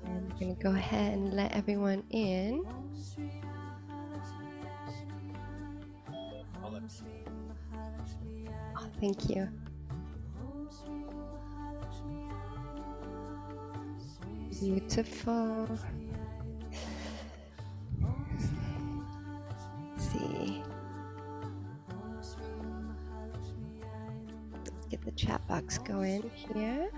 And I'm going to go ahead and let everyone in. Oh, thank you. Beautiful. Let's see. Let's get the chat box going here.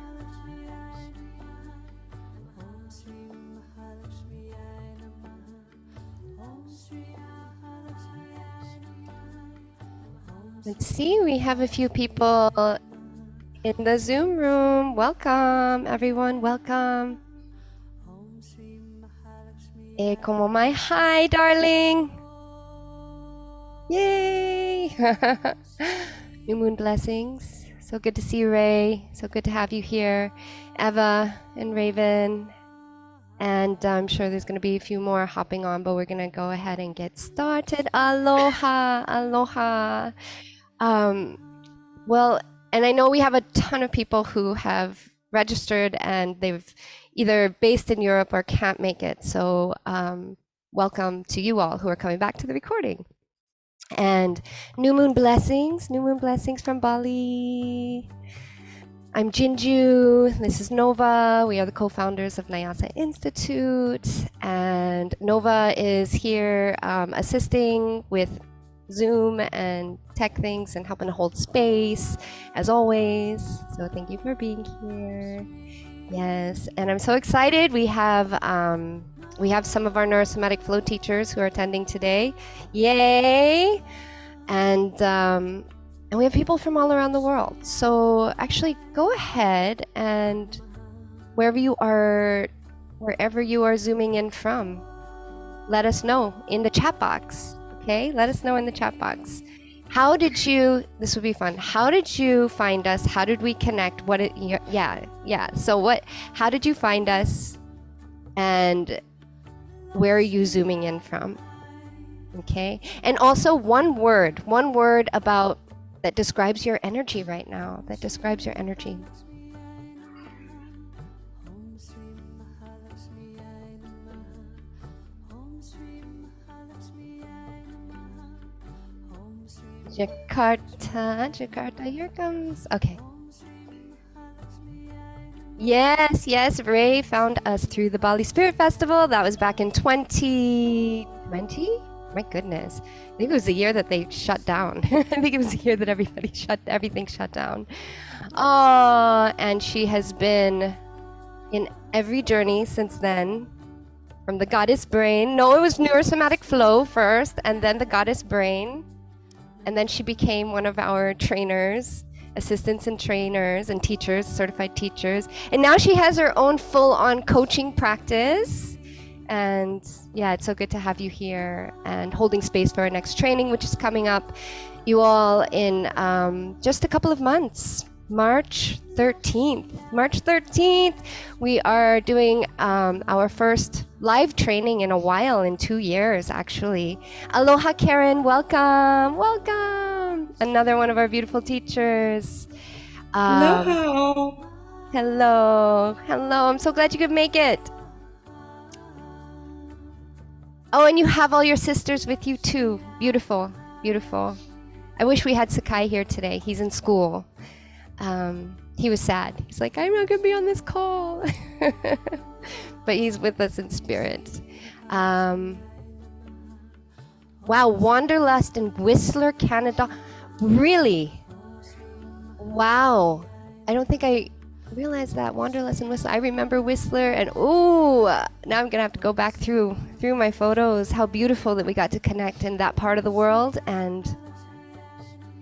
Let's see, we have a few people in the Zoom room. Welcome, everyone, welcome. Como mai, hi, darling. Yay! New moon blessings. So good to see you, Ray. So good to have you here. Eva and Raven. And I'm sure there's going to be a few more hopping on, but we're going to go ahead and get started. Aloha, aloha. Well, and I know we have a ton of people who have registered and they've either based in Europe or can't make it. So welcome to you all who are coming back to the recording. And new moon blessings from Bali. I'm Jinju, this is Nova. We are the co-founders of NaiAsa Institute. And Nova is here assisting with Zoom and tech things and helping to hold space as always. So thank you for being here. Yes, and I'm so excited. We have some of our NeuroSomatic flow teachers who are attending today. Yay! And we have people from all around the world. So actually go ahead and wherever you are zooming in from, let us know in the chat box. Okay, let us know in the chat box. How did you, this would be fun. How did you find us? How did we connect? So how did you find us? And where are you zooming in from? Okay, and also one word about that describes your energy right now, that describes your energy. Jakarta, here comes. Okay. Yes, Ray found us through the Bali Spirit Festival. That was back in 2020. My goodness. I think it was the year that they shut down. I think it was the year that everything shut down. Oh, and she has been in every journey since then. From the goddess brain. No, it was NeuroSomatic flow first, and then the goddess brain. And then she became one of our trainers, assistants and trainers and teachers, certified teachers. And now she has her own full-on coaching practice. And yeah, it's so good to have you here and holding space for our next training, which is coming up, you all, in just a couple of months. March 13th, we are doing our first live training in a while, in 2 years, actually. Aloha, Karen, welcome. Another one of our beautiful teachers. Hello. I'm so glad you could make it. Oh, and you have all your sisters with you too. Beautiful. I wish we had Sakai here today. He's in school. He was sad. He's like, I'm not gonna be on this call. But he's with us in spirit. Wow, Wanderlust in Whistler, Canada. Really? Wow. I don't think I realized that. Wanderlust in Whistler. I remember Whistler, and ooh, now I'm gonna have to go back through my photos. How beautiful that we got to connect in that part of the world. And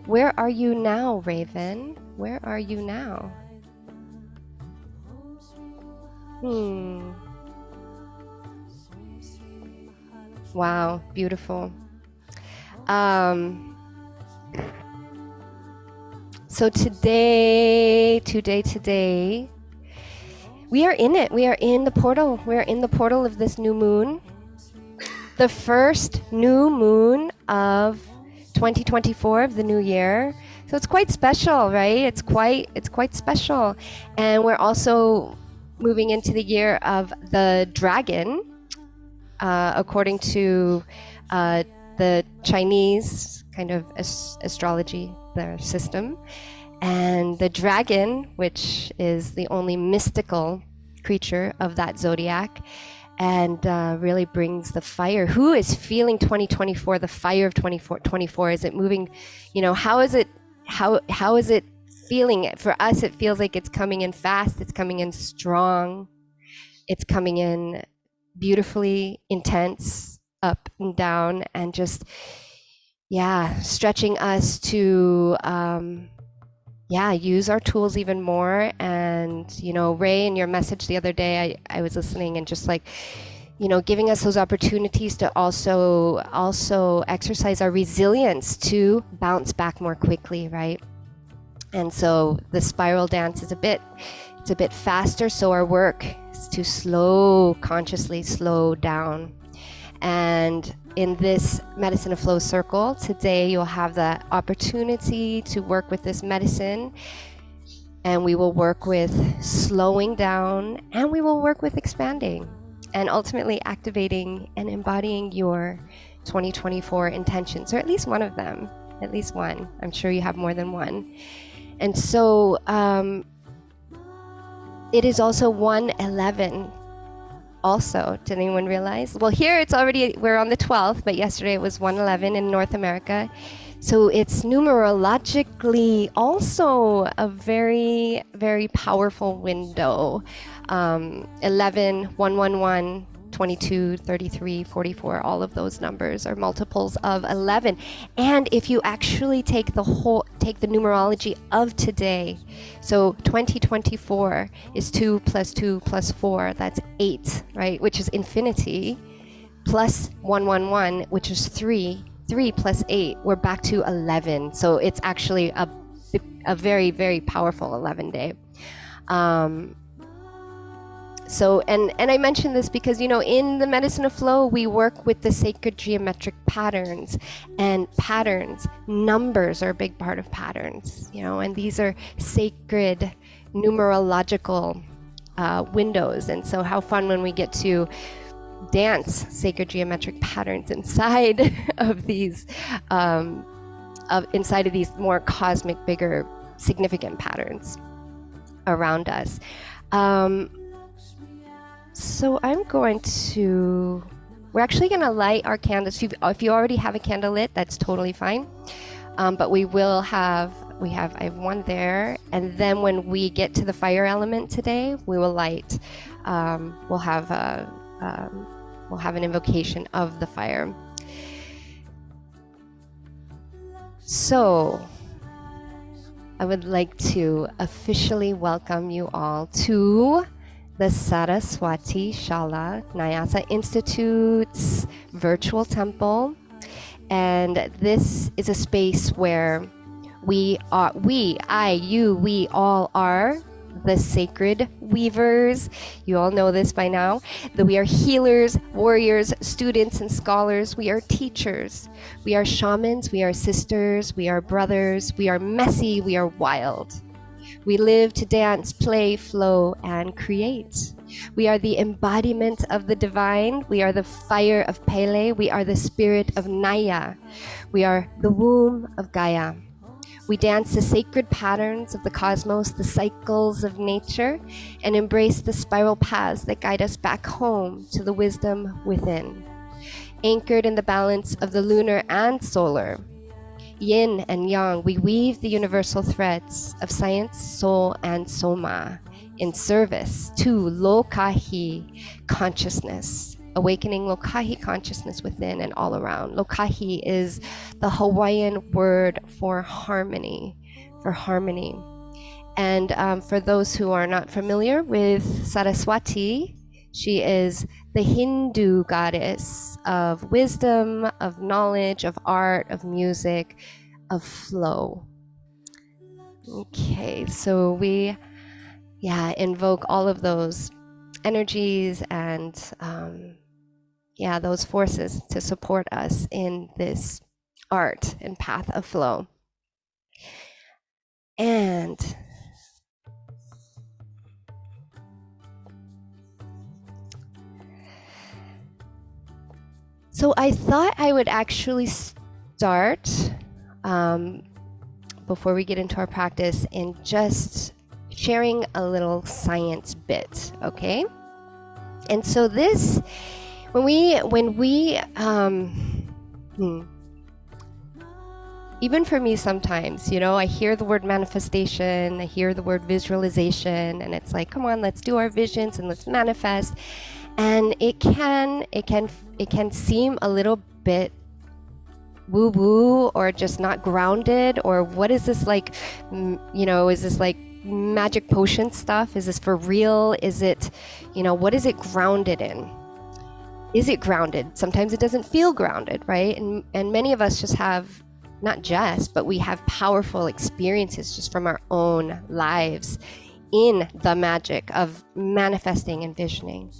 where are you now, Raven? Where are you now? Wow, beautiful. So today, we are in it. We are in the portal. We are in the portal of this new moon. The first new moon of 2024 of the new year. So it's quite special, right? It's quite special. And we're also moving into the year of the dragon, according to the Chinese kind of astrology, their system. And the dragon, which is the only mystical creature of that zodiac, and really brings the fire. Who is feeling 2024, the fire of 2024? Is it moving? You know, how is it feeling? For us, it feels like it's coming in fast, it's coming in strong, it's coming in beautifully intense, up and down, and just, yeah, stretching us to, use our tools even more. And, you know, Ray, in your message the other day, I was listening and just like, you know, giving us those opportunities to also exercise our resilience to bounce back more quickly, right? And so the spiral dance is a bit faster. So our work is to consciously slow down. And in this Medicine of Flow circle today, you'll have the opportunity to work with this medicine, and we will work with slowing down, and we will work with expanding, and ultimately activating and embodying your 2024 intentions, or at least one of them, at least one. I'm sure you have more than one. And so it is also 111. Also, did anyone realize? Well, here it's already, we're on the 12th, but yesterday it was 111 in North America. So it's numerologically also a very, very powerful window. 11, 111, 22, 33, 44, all of those numbers are multiples of 11. And if you actually take the numerology of today, so 2024 is 2 plus 2 plus 4, that's 8, right? Which is infinity, plus 111, which is 3. 3 plus 8, we're back to 11. So it's actually a very, very powerful 11 day. So, and I mention this because, you know, in the Medicine of Flow, we work with the sacred geometric patterns, and numbers are a big part of patterns, you know, and these are sacred numerological windows. And so how fun when we get to dance sacred geometric patterns inside of these, inside of these more cosmic, bigger, significant patterns around us. So we're actually going to light our candles. If you already have a candle lit, that's totally fine. But I have one there. And then when we get to the fire element today, we will light, we'll have an invocation of the fire. So I would like to officially welcome you all to the Saraswati Shala NaiAsa Institute's virtual temple. And this is a space where we all are the sacred weavers. You all know this by now. That we are healers, warriors, students, and scholars. We are teachers. We are shamans. We are sisters. We are brothers. We are messy. We are wild. We live to dance, play, flow, and create. We are the embodiment of the divine. We are the fire of Pele. We are the spirit of Naya. We are the womb of Gaia. We dance the sacred patterns of the cosmos, the cycles of nature, and embrace the spiral paths that guide us back home to the wisdom within. Anchored in the balance of the lunar and solar, yin and yang, we weave the universal threads of science, soul, and soma in service to Lokahi consciousness, awakening Lokahi consciousness within and all around. Lokahi is the Hawaiian word for harmony, And for those who are not familiar with Saraswati, she is the Hindu goddess of wisdom, of knowledge, of art, of music, of flow. Okay, so we, invoke all of those energies and, those forces to support us in this art and path of flow. And So I thought I would actually start before we get into our practice in just sharing a little science bit, okay? And so this, when we even for me sometimes, you know, I hear the word manifestation, I hear the word visualization, and it's like, come on, let's do our visions and let's manifest. And it can seem a little bit woo-woo or just not grounded, or what is this like, you know, is this like magic potion stuff? Is this for real? Is it, you know, what is it grounded in? Is it grounded? Sometimes it doesn't feel grounded, right? And many of us just have, not just, but we have powerful experiences just from our own lives in the magic of manifesting and visioning.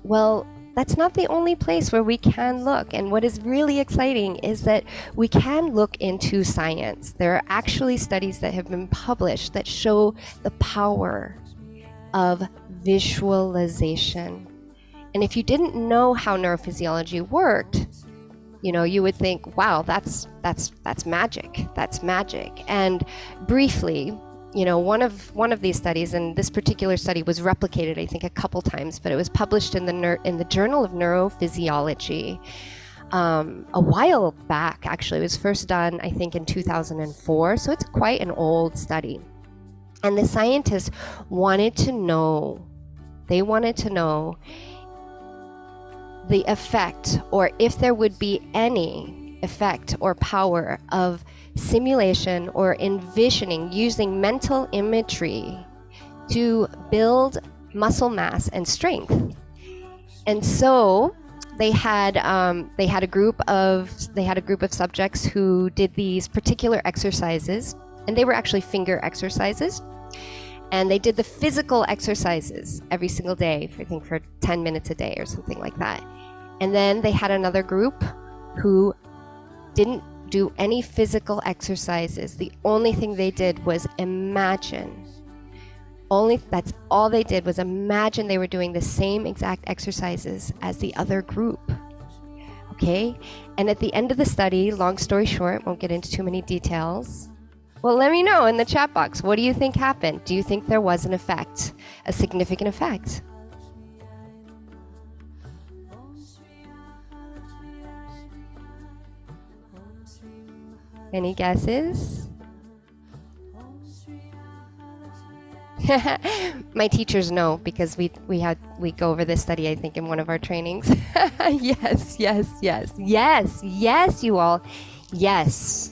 Well, that's not the only place where we can look. And what is really exciting is that we can look into science. There are actually studies that have been published that show the power of visualization. And if you didn't know how neurophysiology worked, you know, you would think, wow, that's magic. That's magic. And briefly, you know, one of these studies, and this particular study was replicated, I think, a couple times, but it was published in the Journal of Neurophysiology a while back. Actually, it was first done, I think, in 2004. So it's quite an old study. And the scientists wanted to know. They wanted to know the effect, or if there would be any effect or power of simulation or envisioning using mental imagery to build muscle mass and strength. And so they had a group of subjects who did these particular exercises, and they were actually finger exercises. And they did the physical exercises every single day, I think for 10 minutes a day or something like that. And then they had another group who didn't do any physical exercises. The only thing they did was imagine. That's all they did was imagine they were doing the same exact exercises as the other group. Okay? And at the end of the study, long story short, won't get into too many details. Well, let me know in the chat box. What do you think happened? Do you think there was an effect, a significant effect? Any guesses? My teachers know because we go over this study, I think, in one of our trainings. Yes, you all. Yes.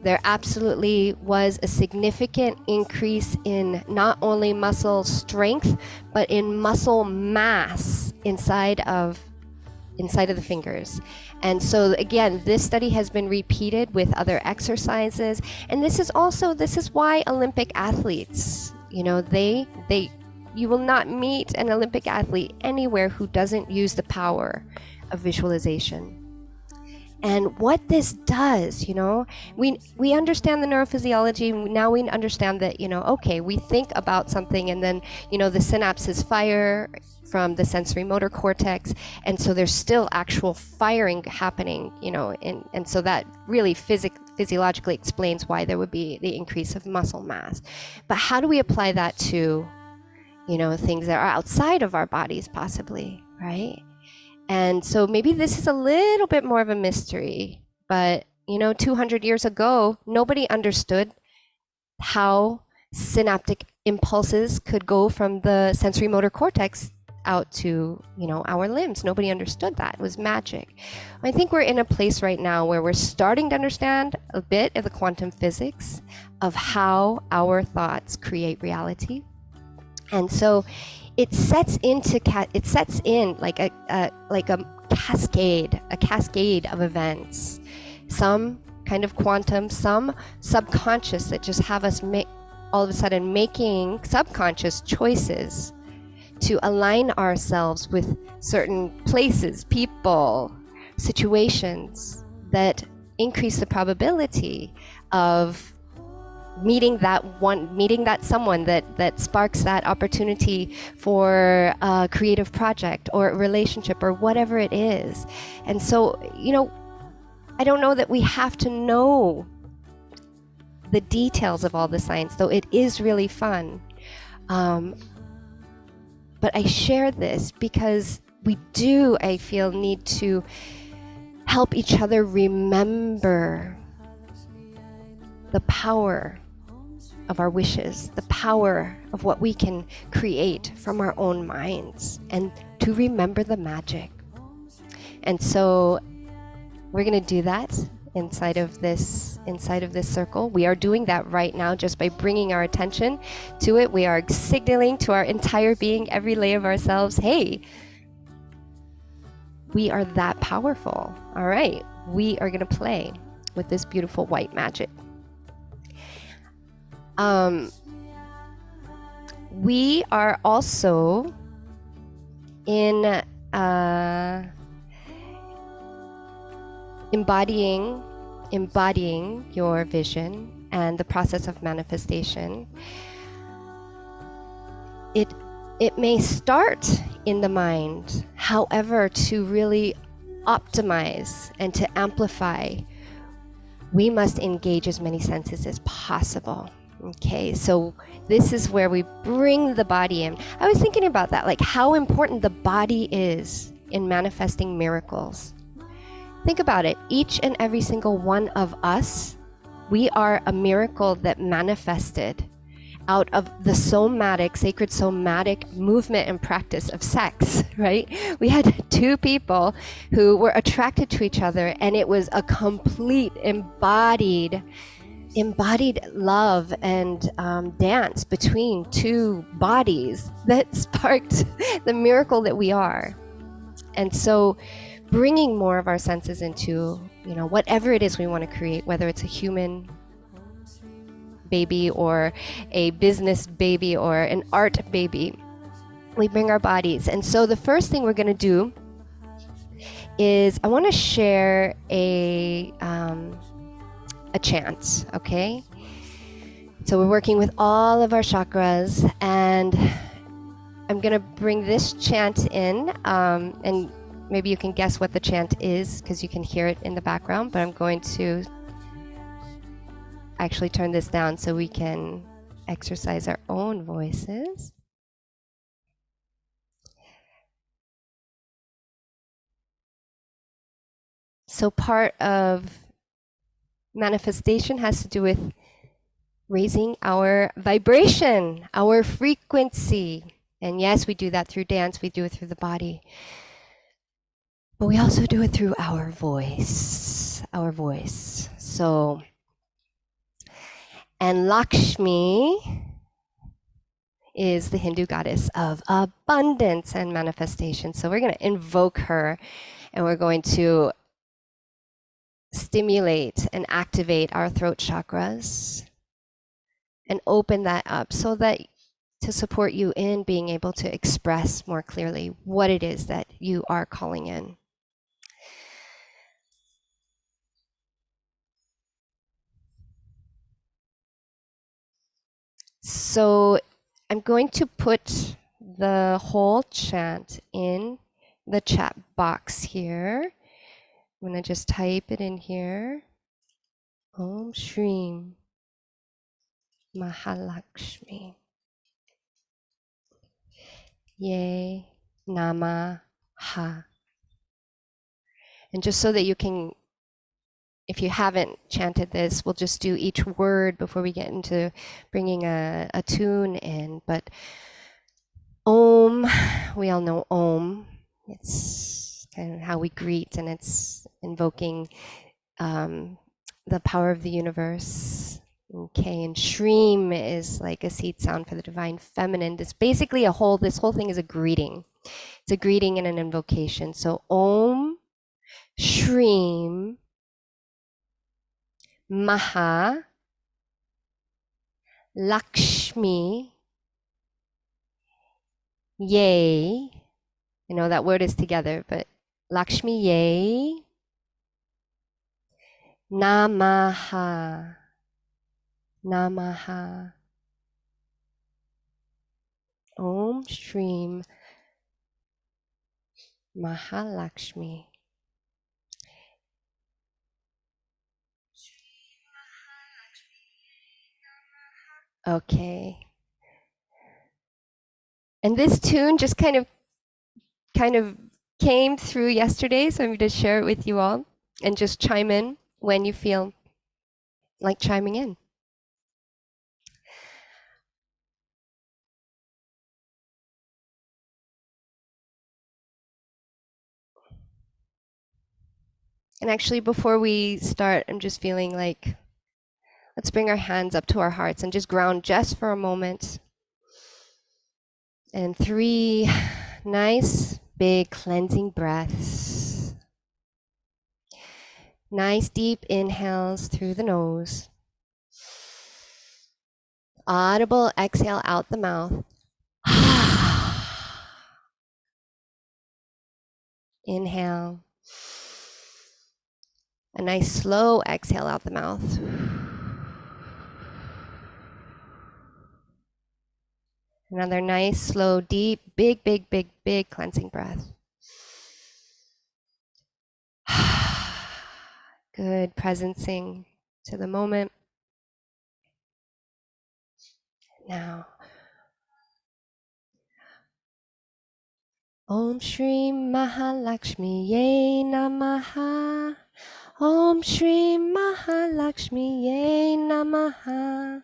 There absolutely was a significant increase in not only muscle strength, but in muscle mass inside of the fingers. And so again, this study has been repeated with other exercises. And this is why Olympic athletes, you know, you will not meet an Olympic athlete anywhere who doesn't use the power of visualization. And what this does, you know, we understand the neurophysiology. Now we understand that, you know, okay, we think about something and then, you know, the synapses fire from the sensory motor cortex. And so there's still actual firing happening, you know, and so that really physiologically explains why there would be the increase of muscle mass. But how do we apply that to, you know, things that are outside of our bodies possibly, right? And so maybe this is a little bit more of a mystery, but, you know, 200 years ago, nobody understood how synaptic impulses could go from the sensory motor cortex out to, you know, our limbs. Nobody understood that. It was magic. I think we're in a place right now where we're starting to understand a bit of the quantum physics of how our thoughts create reality. And so it sets in like a cascade of events, some kind of quantum, some subconscious that just have us all of a sudden making subconscious choices to align ourselves with certain places, people, situations that increase the probability of meeting that someone that sparks that opportunity for a creative project or a relationship or whatever it is. And so, I don't know that we have to know the details of all the science, though it is really fun. But I share this because we do, I feel, need to help each other remember the power of our wishes, the power of what we can create from our own minds, and to remember the magic. And so we're going to do that inside of this circle. We are doing that right now just by bringing our attention to it. We are signaling to our entire being, every layer of ourselves, hey, we are that powerful. All right, we are going to play with this beautiful white magic. We are also in embodying your vision and the process of manifestation. It may start in the mind, however, to really optimize and to amplify, we must engage as many senses as possible. Okay, so this is where we bring the body in. I was thinking about that, like how important the body is in manifesting miracles. Think about it, each and every single one of us, we are a miracle that manifested out of the sacred somatic movement and practice of sex, right? We had two people who were attracted to each other, and it was a complete embodied love and dance between two bodies that sparked the miracle that we are. And so bringing more of our senses into, whatever it is we want to create, whether it's a human baby or a business baby or an art baby, we bring our bodies. And so the first thing we're going to do is I want to share a chant, okay? So we're working with all of our chakras, and I'm going to bring this chant in, and maybe you can guess what the chant is because you can hear it in the background, but I'm going to actually turn this down so we can exercise our own voices. So part of manifestation has to do with raising our vibration, our frequency. And yes, we do that through dance, we do it through the body. But we also do it through our voice, So, and Lakshmi is the Hindu goddess of abundance and manifestation. So we're going to invoke her, and we're going to stimulate and activate our throat chakras and open that up so that to support you in being able to express more clearly what it is that you are calling in. So I'm going to put the whole chant in the chat box here. I'm going to just type it in here. Om Shreem Mahalakshmi Ye Namaha. And just so that you can, if you haven't chanted this, we'll just do each word before we get into bringing a tune in. But Om, we all know Om. It's kind of how we greet, and it's invoking the power of the universe. Okay, and Shreem is like a seed sound for the divine feminine. This basically this whole thing is a greeting. It's a greeting and an invocation. So Om Shreem Maha Lakshmi Yay. I know that word is together, but Lakshmi Yay Namaha. Namaha. Om Shrim Mahalakshmi. Okay. And this tune just kind of came through yesterday, so I'm going to share it with you all and just chime in when you feel like chiming in. And actually, before we start, I'm just feeling like let's bring our hands up to our hearts and just ground just for a moment. And 3 nice, big cleansing breaths. Nice, deep inhales through the nose. Audible exhale out the mouth. Inhale. A nice slow exhale out the mouth. Another nice, slow, deep, big, big, big, big cleansing breath. Good, presencing to the moment. Now, Om Shri Mahalakshmi Ye Namaha. Om Shri Mahalakshmi Ye Namaha.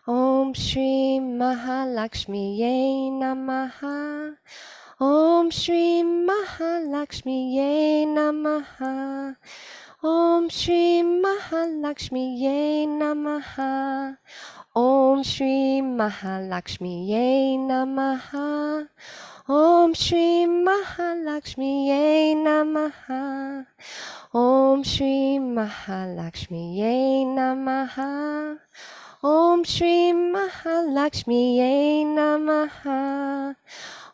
Om Shri Mahalakshmi Ye Namaha. Om Shri Mahalakshmi Ye Namaha. Om Shri Mahalakshmi Ye Namaha. Om Shri Mahalakshmi Ye Namaha. Om Shri Mahalakshmi Ye Namaha. Om Shri Mahalakshmi Ye Namaha. Om Shri Mahalakshmi Ye Namaha.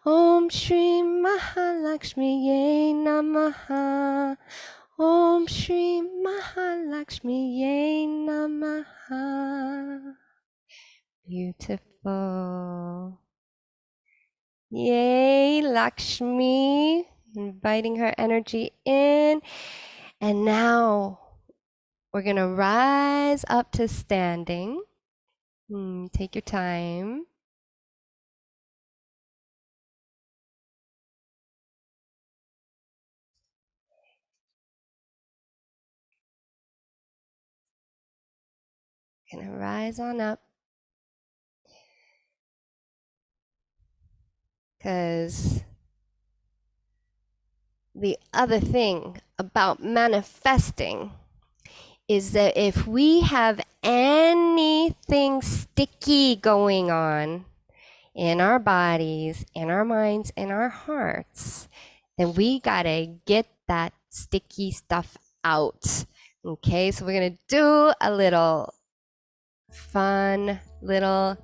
Om Shri Mahalakshmi Ye Namaha. Om Shri Mahalakshmi Ye Namaha. Beautiful. Yay, Lakshmi. Inviting her energy in. And now we're going to rise up to standing. Take your time. Gonna rise on up. Because the other thing about manifesting is that if we have anything sticky going on in our bodies, in our minds, in our hearts, then we gotta get that sticky stuff out. Okay, so we're gonna do a little fun little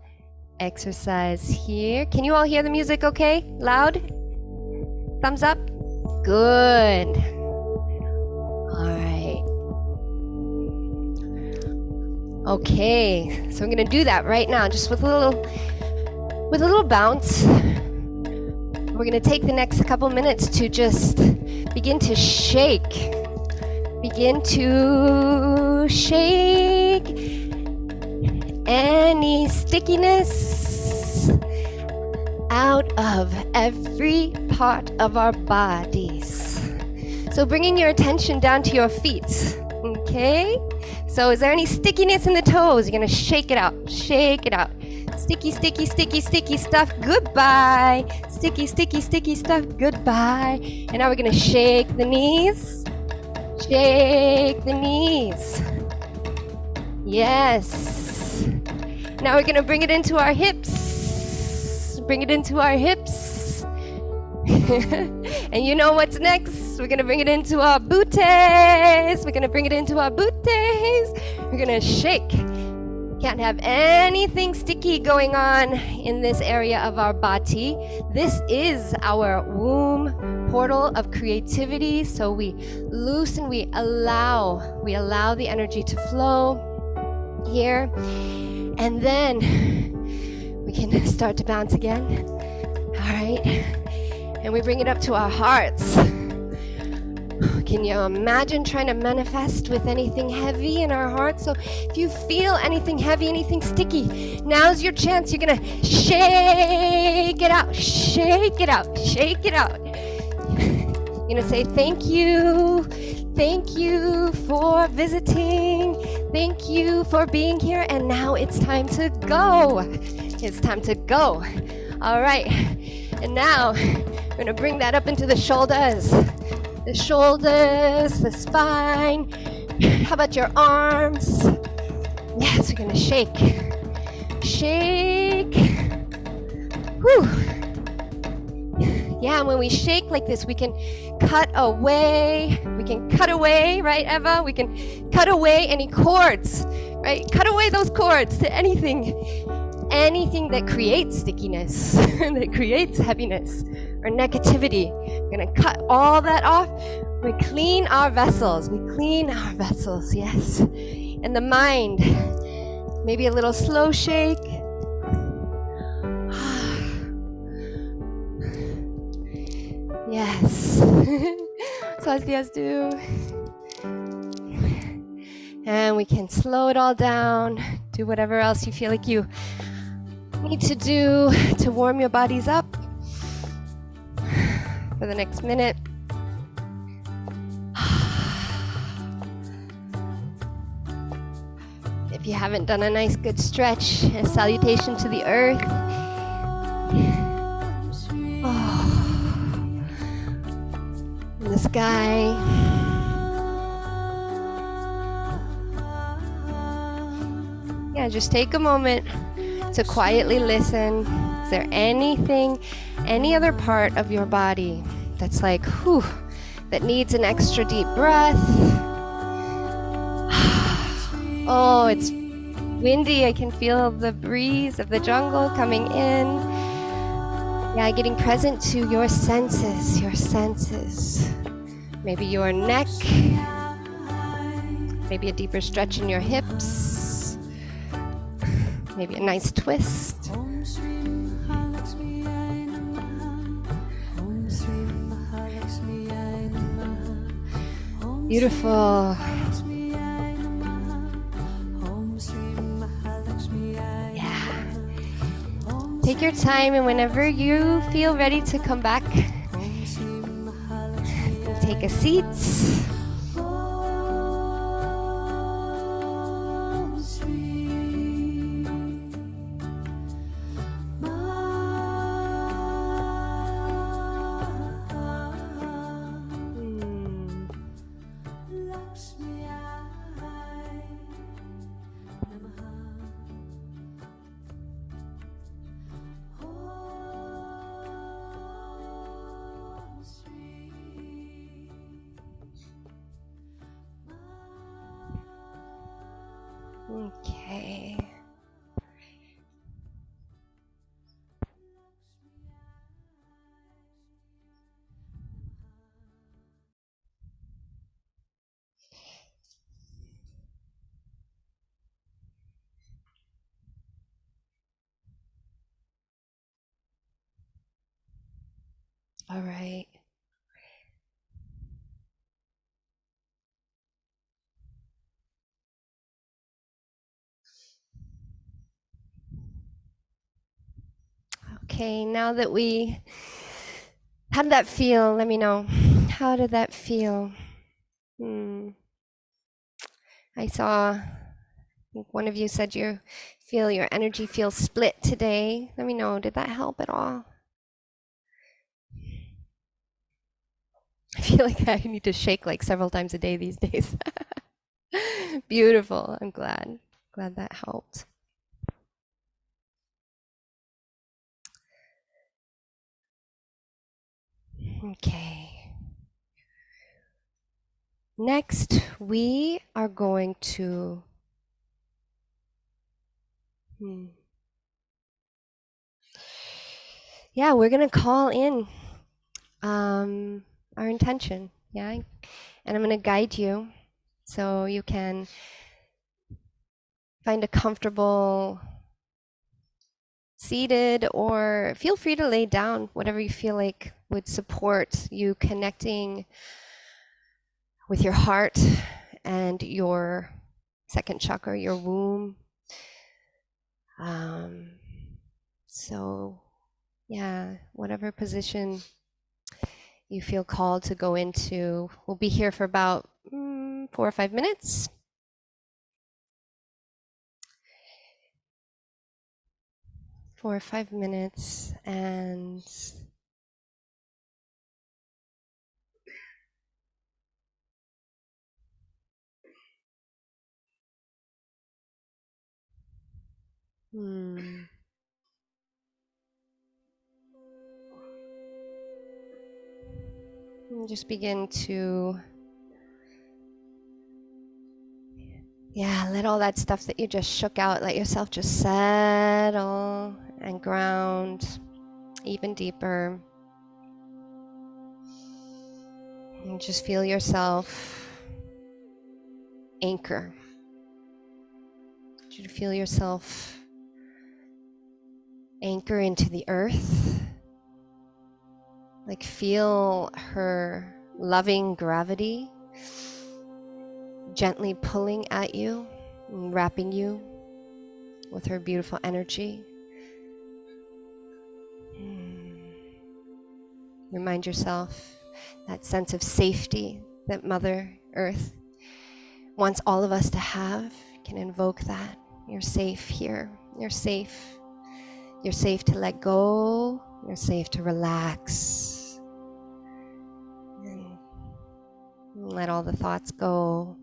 exercise here. Can you all hear the music okay? Loud? Thumbs up? Good. All right. Okay, so I'm gonna do that right now, just with a little bounce. We're gonna take the next couple minutes to just begin to shake. Begin to shake any stickiness out of every part of our bodies. So bringing your attention down to your feet, okay? So is there any stickiness in the toes? You're gonna shake it out, shake it out. Sticky, sticky, sticky, sticky stuff, goodbye. Sticky, sticky, sticky stuff, goodbye. And now we're gonna shake the knees. Shake the knees. Yes. Now we're gonna bring it into our hips. Bring it into our hips. And you know what's next? We're gonna bring it into our booties. We're gonna bring it into our booties. We're gonna shake. Can't have anything sticky going on in this area of our body. This is our womb portal of creativity. So we loosen, we allow the energy to flow here. And then we can start to bounce again. All right. And we bring it up to our hearts. Can you imagine trying to manifest with anything heavy in our hearts? So if you feel anything heavy, anything sticky, now's your chance. You're going to shake it out, shake it out, shake it out. You're going to say, thank you for visiting. Thank you for being here. And now it's time to go. It's time to go. All right. And now we're going to bring that up into the shoulders. The shoulders, the spine. How about your arms? Yes, we're gonna shake. Shake. Whew. Yeah, and when we shake like this, we can cut away. We can cut away, right, Eva? We can cut away any cords, right? Cut away those cords to anything that creates stickiness, that creates heaviness or negativity. We're gonna cut all that off. We clean our vessels. We clean our vessels, yes. And the mind, maybe a little slow shake. Yes. Swastiastu. And we can slow it all down. Do whatever else you feel like you need to do to warm your bodies up for the next minute. If you haven't done a nice good stretch, a salutation to the earth. Oh. And the sky. Yeah, just take a moment to quietly listen. Is there anything, any other part of your body that's like, whew, that needs an extra deep breath? Oh, it's windy. I can feel the breeze of the jungle coming in. Yeah, getting present to your senses, your senses. Maybe your neck, maybe a deeper stretch in your hips, maybe a nice twist. Beautiful. Yeah. Take your time, and whenever you feel ready to come back, take a seat. Okay. All right. Okay, now that how did that feel? Let me know. How did that feel? I saw, I think one of you said you feel your energy feels split today. Let me know. Did that help at all? I feel like I need to shake like several times a day these days. Beautiful. I'm glad. Glad that helped. Okay. Next, we are going to yeah, we're going to call in our intention. Yeah. And I'm going to guide you so you can Find a comfortable seated, or feel free to lay down, whatever you feel like would support you connecting with your heart and your second chakra, your womb. So yeah, whatever position you feel called to go into. We'll be here for about 4 or 5 minutes. 4 or 5 minutes, and just begin to, let all that stuff that you just shook out, let yourself just settle and ground even deeper. And just feel yourself anchor. I want you to feel yourself anchor into the earth. Like feel her loving gravity gently pulling at you and wrapping you with her beautiful energy. Remind yourself that sense of safety that Mother Earth wants all of us to have. You can invoke that. You're safe here. You're safe. You're safe to let go. You're safe to relax. And let all the thoughts go.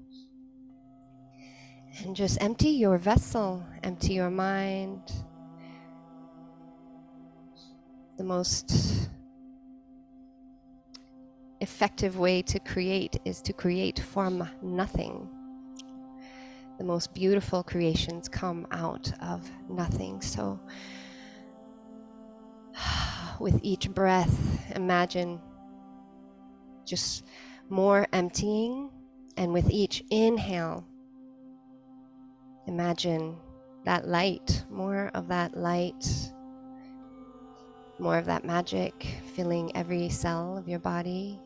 And just empty your vessel, empty your mind. The most effective way to create is to create from nothing. The most beautiful creations come out of nothing. So with each breath, imagine just more emptying. And with each inhale, imagine that light, more of that light, more of that magic filling every cell of your body.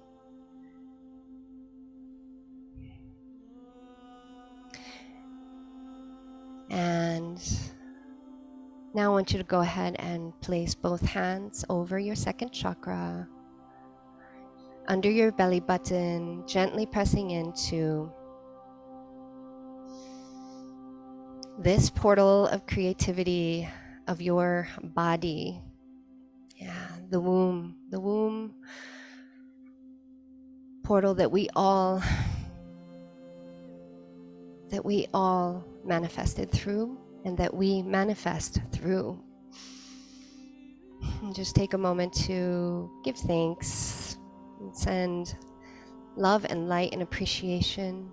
And now I want you to go ahead and place both hands over your second chakra, under your belly button, gently pressing into this portal of creativity of your body. Yeah, the womb portal that we all manifested through and that we manifest through. And just take a moment to give thanks and send love and light and appreciation.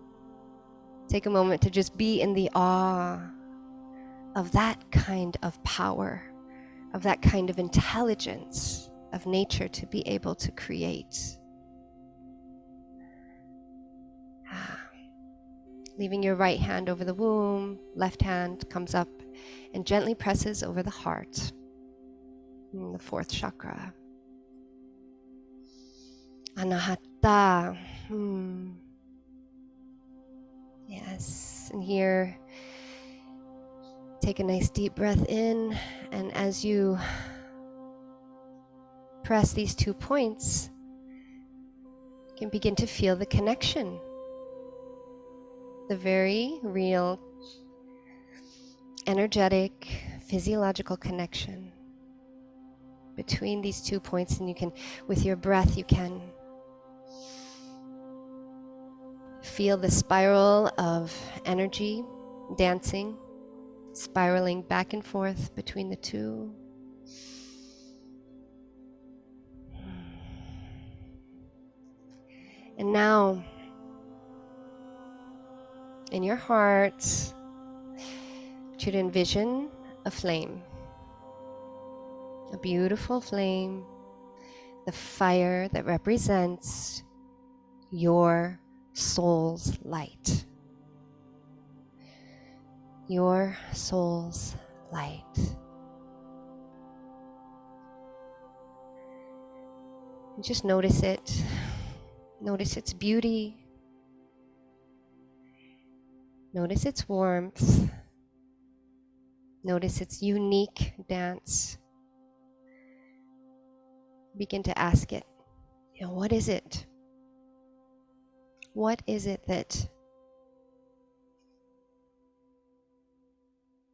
Take a moment to just be in the awe of that kind of power, of that kind of intelligence of nature to be able to create. Leaving your right hand over the womb, left hand comes up and gently presses over the heart, in the fourth chakra. Anahata. Yes, and here, take a nice deep breath in, and as you press these 2 points, you can begin to feel the connection. The very real, energetic, physiological connection between these 2 points. And you can, with your breath, you can feel the spiral of energy dancing, spiraling back and forth between the two. And now, in your heart, to envision a flame, a beautiful flame, the fire that represents your soul's light. your soul's light. And just notice it. Notice its beauty. Notice its warmth. Notice its unique dance. Begin to ask it, what is it? What is it that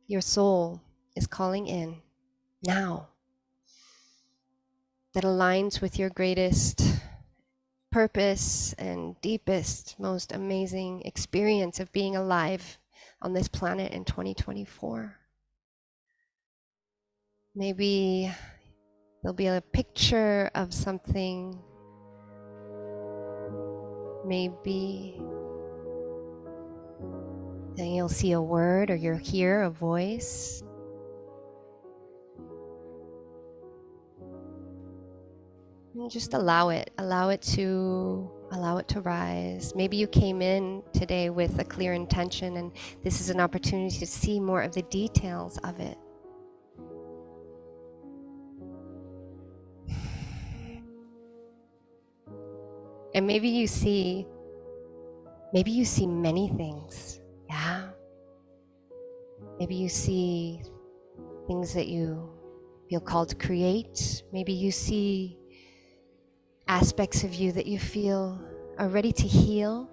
your soul is calling in now that aligns with your greatest purpose and deepest, most amazing experience of being alive on this planet in 2024? Maybe there'll be a picture of something. Maybe then you'll see a word or you'll hear a voice. And just allow it to rise. Maybe you came in today with a clear intention and this is an opportunity to see more of the details of it. And maybe you see many things. Yeah. Maybe you see things that you feel called to create. Maybe you see aspects of you that you feel are ready to heal.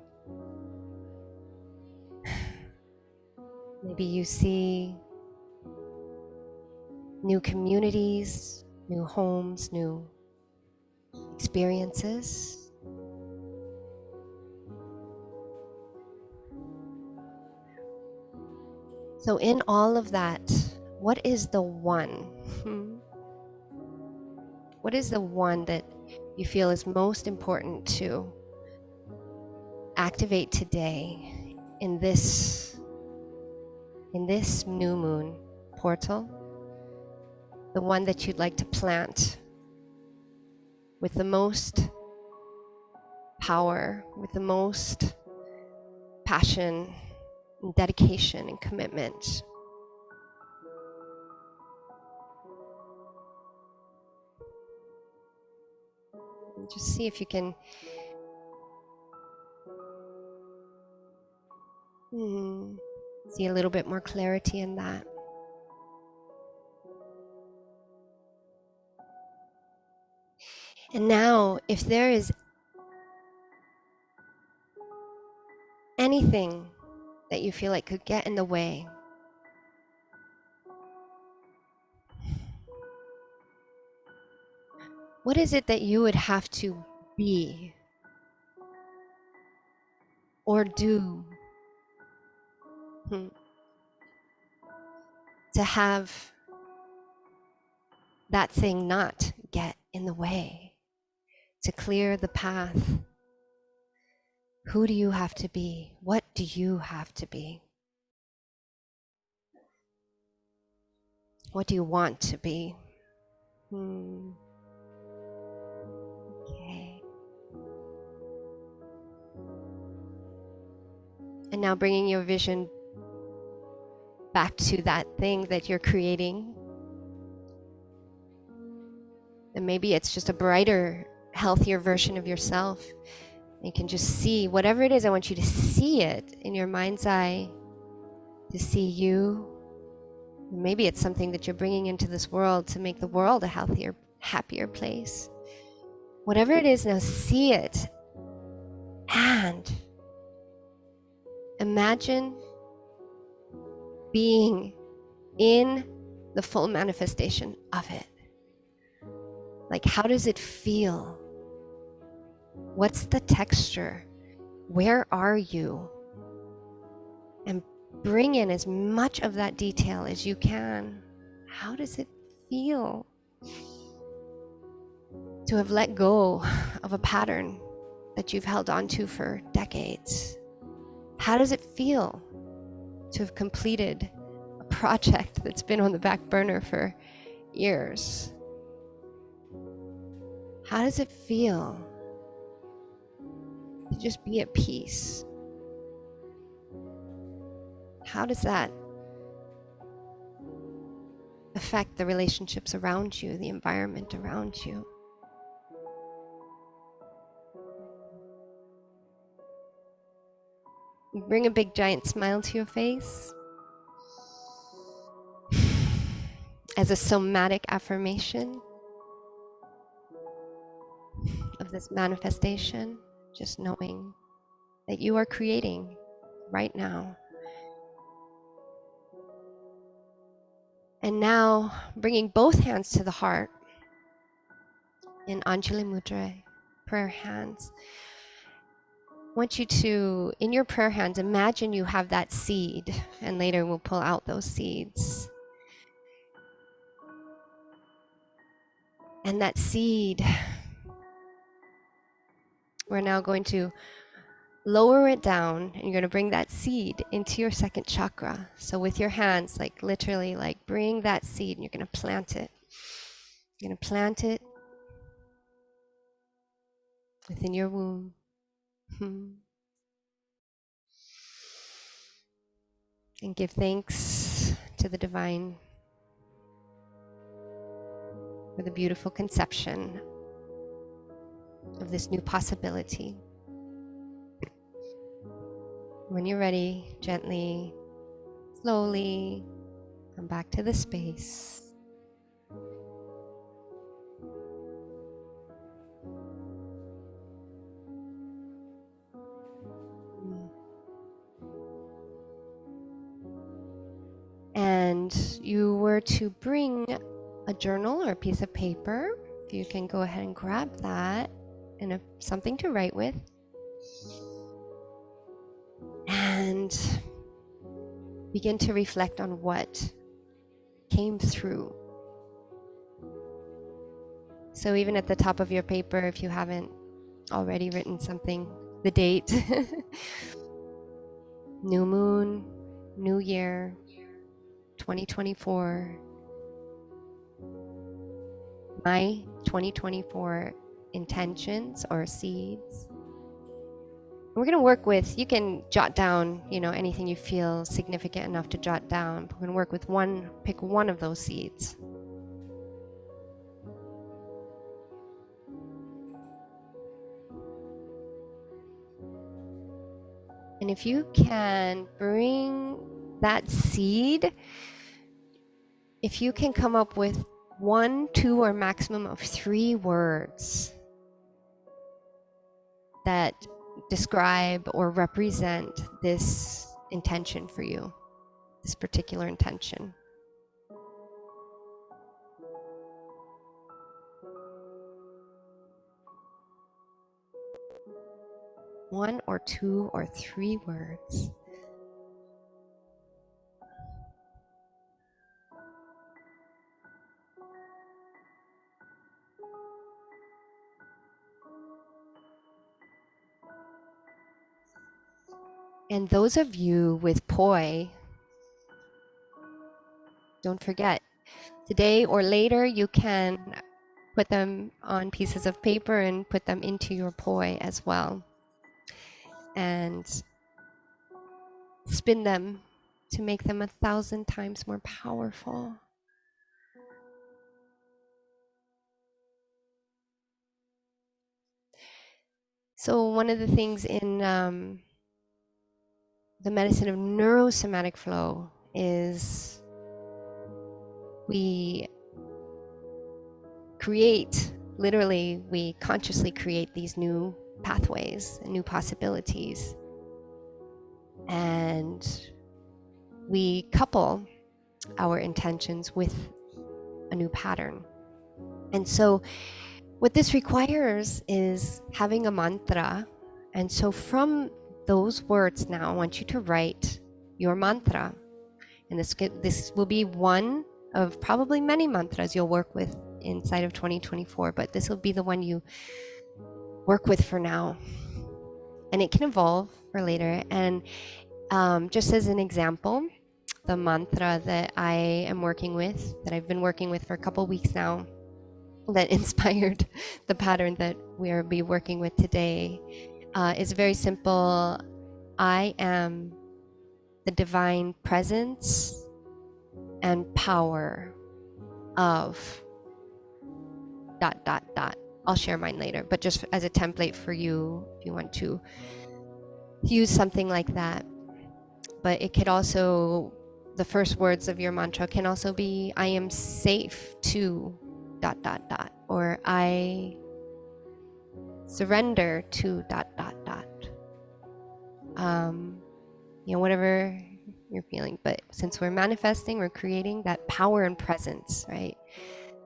Maybe you see new communities, new homes, new experiences. So in all of that, what is the one? What is the one that you feel is most important to activate today in this new moon portal? The one that you'd like to plant with the most power, with the most passion, and dedication and commitment. And just see if you can see a little bit more clarity in that. And now, if there is anything that you feel like could get in the way, what is it that you would have to be or do to have that thing not get in the way, to clear the path? Who do you have to be? What do you have to be? What do you want to be? Okay. And now bringing your vision back to that thing that you're creating. And maybe it's just a brighter, healthier version of yourself. You can just see whatever it is. I want you to see it in your mind's eye, to see you. Maybe it's something that you're bringing into this world to make the world a healthier, happier place. Whatever it is, now see it and imagine being in the full manifestation of it. Like, how does it feel? What's the texture? Where are you? And bring in as much of that detail as you can. How does it feel to have let go of a pattern that you've held on to for decades? How does it feel to have completed a project that's been on the back burner for years? How does it feel to just be at peace? How does that affect the relationships around you, the environment around you. Bring a big giant smile to your face as a somatic affirmation of this manifestation, just knowing that you are creating right now. And now bringing both hands to the heart in Anjali Mudra, prayer hands. I want you to, in your prayer hands, imagine you have that seed, and later we'll pull out those seeds. And that seed, we're now going to lower it down, and you're going to bring that seed into your second chakra. So with your hands, like literally, like bring that seed, and you're going to plant it. You're going to plant it within your womb. And give thanks to the divine for the beautiful conception of this new possibility. When you're ready, gently, slowly come back to the space. And you were to bring a journal or a piece of paper, if you can go ahead and grab that and something to write with. And begin to reflect on what came through. So even at the top of your paper, if you haven't already written something, the date, new moon, new year, 2024, my 2024 intentions or seeds. We're going to work with, you can jot down, anything you feel significant enough to jot down. We're going to work with pick one of those seeds. And if you can bring that seed, if you can come up with 1, 2, or maximum of 3 words that describe or represent this intention for you, this particular intention. One or 2 or 3 words. And those of you with Poi, don't forget, today or later you can put them on pieces of paper and put them into your Poi as well. And spin them to make them 1,000 times more powerful. So one of the things in the medicine of neurosomatic flow is we create, literally, we consciously create these new pathways and new possibilities. And we couple our intentions with a new pattern. And so what this requires is having a mantra. And so from those words now, I want you to write your mantra. And this will be one of probably many mantras you'll work with inside of 2024, but this will be the one you work with for now. And it can evolve for later. And just as an example, the mantra that I am working with, that I've been working with for a couple weeks now, that inspired the pattern that we'll be working with today, is very simple. I am the divine presence and power of dot, dot, dot. I'll share mine later, but just as a template for you, if you want to use something like that. But it could also, the first words of your mantra can also be, I am safe to dot, dot, dot, or I surrender to dot, dot, dot. Whatever you're feeling. But since we're manifesting, we're creating that power and presence, right?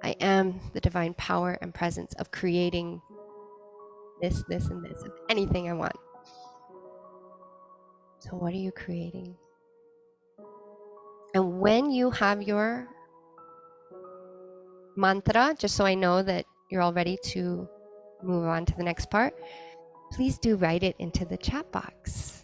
I am the divine power and presence of creating this, this, and this, of anything I want. So what are you creating? And when you have your mantra, just so I know that you're all ready to move on to the next part, please do write it into the chat box.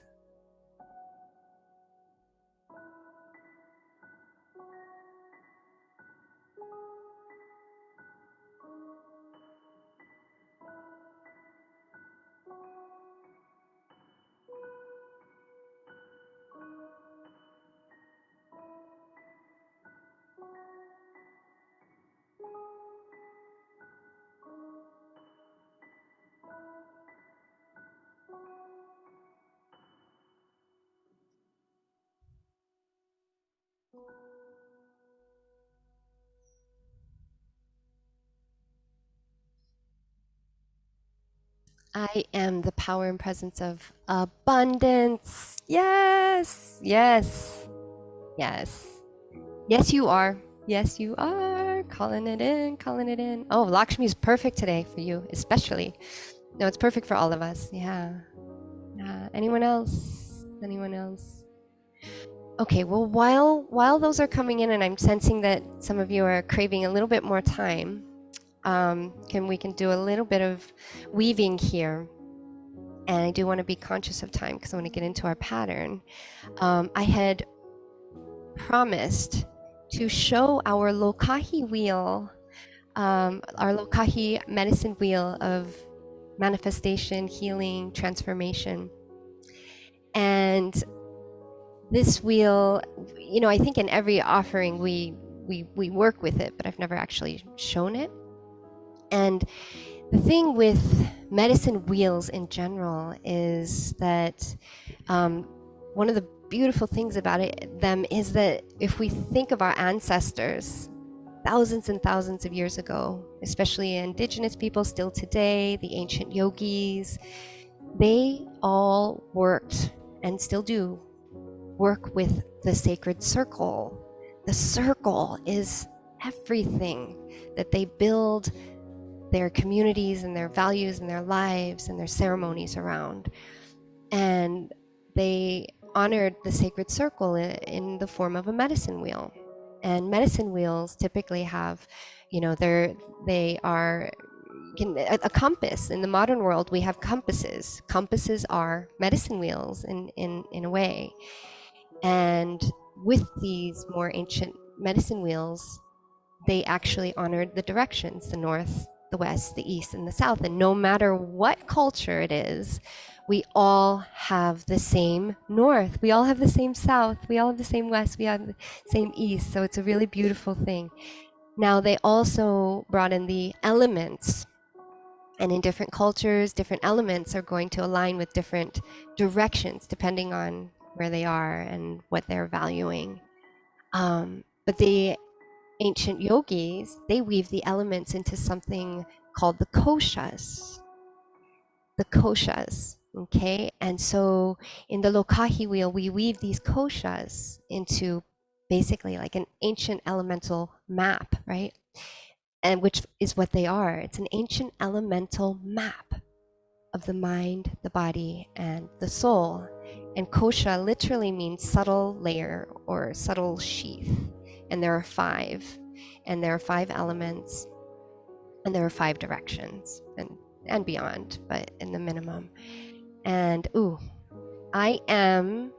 I am the power and presence of abundance. Yes, yes, yes. Yes, you are. Yes, you are. Calling it in, calling it in. Oh, Lakshmi is perfect today for you, especially. No, it's perfect for all of us. Yeah. Yeah. Anyone else? Anyone else? Okay, well, while those are coming in and I'm sensing that some of you are craving a little bit more time, we can do a little bit of weaving here. And I do want to be conscious of time because I want to get into our pattern. I had promised to show our Lokahi wheel, our Lokahi medicine wheel of manifestation, healing, transformation. And this wheel, I think in every offering we work with it, but I've never actually shown it. And the thing with medicine wheels in general is that one of the beautiful things about them is that if we think of our ancestors thousands and thousands of years ago, especially indigenous people still today, the ancient yogis, they all worked and still do work with the sacred circle. The circle is everything that they build their communities and their values and their lives and their ceremonies around. And they honored the sacred circle in the form of a medicine wheel. And medicine wheels typically have, they are a compass. In the modern world, we have compasses. Compasses are medicine wheels in a way. And with these more ancient medicine wheels, they actually honored the directions, the north, the west, the east, and the south. And no matter what culture it is, we all have the same north. We all have the same south. We all have the same west. We have the same east. So it's a really beautiful thing. Now, they also brought in the elements. And in different cultures, different elements are going to align with different directions, depending on where they are and what they're valuing. But the ancient yogis, they weave the elements into something called the koshas. The koshas, okay? And so in the Lokahi wheel, we weave these koshas into basically like an ancient elemental map, right? And which is what they are. It's an ancient elemental map of the mind, the body, and the soul. And kosha literally means subtle layer or subtle sheath. And there are 5. And there are 5 elements. And there are 5 directions and beyond, but in the minimum. And I am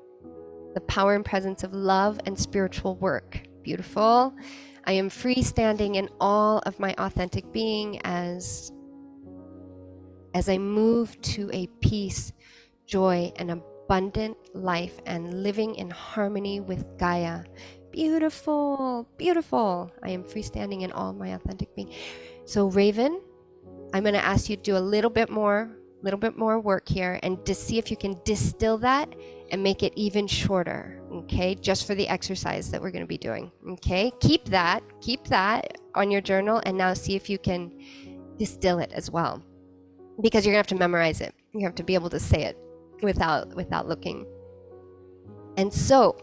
the power and presence of love and spiritual work. Beautiful. I am freestanding in all of my authentic being as I move to a peace, joy, and abundant life and living in harmony with Gaia, Beautiful, beautiful. I am freestanding in all my authentic being. So Raven, I'm going to ask you to do a little bit more work here and to see if you can distill that and make it even shorter, okay? Just for the exercise that we're going to be doing, okay? Keep that on your journal, and now see if you can distill it as well, because you're going to have to memorize it. You have to be able to say it without looking. And so,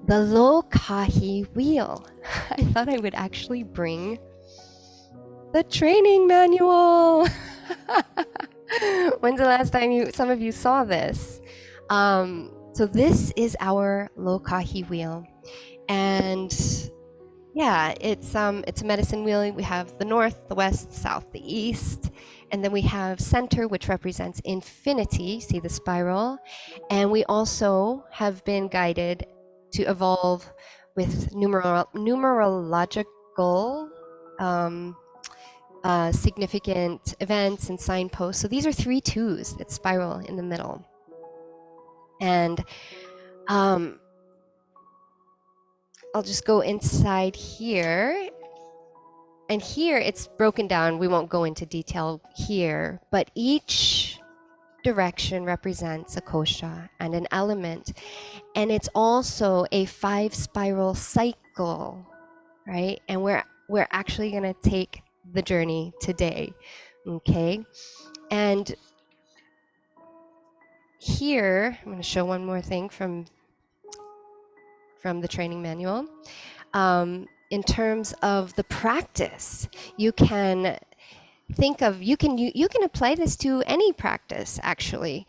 the Lokahi wheel. I thought I would actually bring the training manual. When's the last time some of you saw this? So this is our Lokahi wheel, and yeah, it's a medicine wheel. We have the north, the west, south, the east, and then we have center, which represents infinity. See the spiral, and we also have been guided to evolve with numerological significant events and signposts. So these are 3 twos that spiral in the middle. And I'll just go inside here. And here it's broken down. We won't go into detail here, but each direction represents a kosha and an element. And it's also a 5 spiral cycle, right? And we're actually going to take the journey today, okay? And here, I'm going to show one more thing from the training manual. In terms of the practice, you can think of, you can apply this to any practice, actually,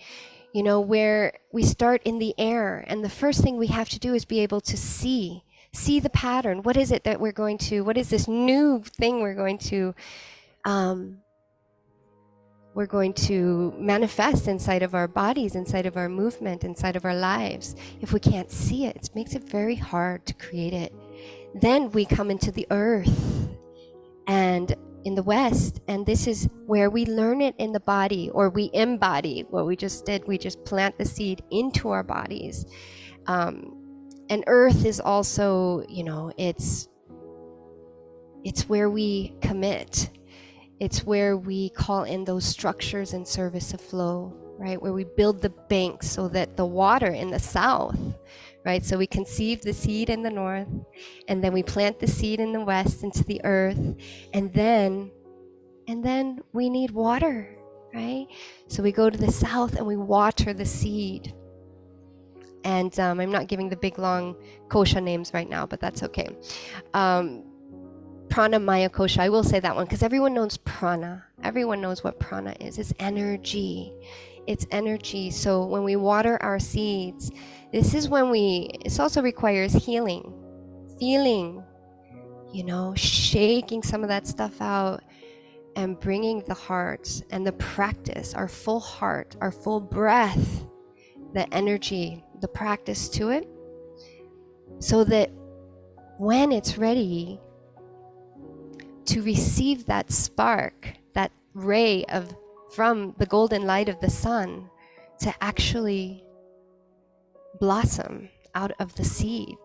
you know, where we start in the air, and the first thing we have to do is be able to see the pattern. What is it that what is this new thing we're going to manifest inside of our bodies, inside of our movement, inside of our lives? If we can't see it, it makes it very hard to create it. Then we come into the earth and in the West, and this is where we learn it in the body, or we embody what we just did. We just plant the seed into our bodies. And earth is also, you know, it's where we commit. It's where we call in those structures in service of flow, right? Where we build the banks so that the water in the south, right? So we conceive the seed in the north, and then we plant the seed in the west into the earth, and then we need water, right? So we go to the south and we water the seed. And I'm not giving the big long kosha names right now, but that's okay. Prana Maya Kosha, I will say that one because everyone knows prana. Everyone knows what prana is. It's energy. It's energy. So when we water our seeds, this also requires healing, feeling, you know, shaking some of that stuff out and bringing the heart and the practice, our full heart, our full breath, the energy, the practice to it, so that when it's ready to receive that spark, that ray from the golden light of the sun, to actually blossom out of the seed.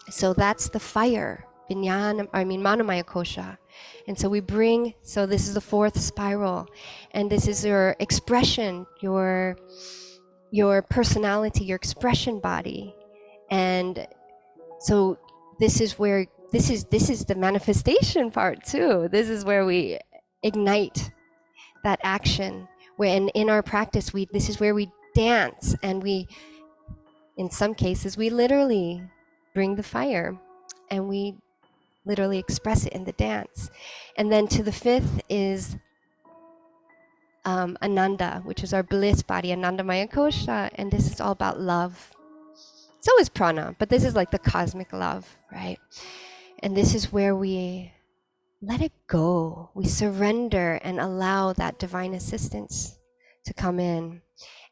So that's the fire, Manomaya Kosha. And so this is the 4th spiral, and this is your expression, your personality, your expression body. And so this is the manifestation part too. This is where we ignite that action. When in our practice, this is where we dance, and in some cases, we literally bring the fire and we literally express it in the dance. And then to the 5th is Ananda, which is our bliss body, Anandamaya Kosha, and this is all about love. So is prana, but this is like the cosmic love, right? And this is where we let it go. We surrender and allow that divine assistance to come in,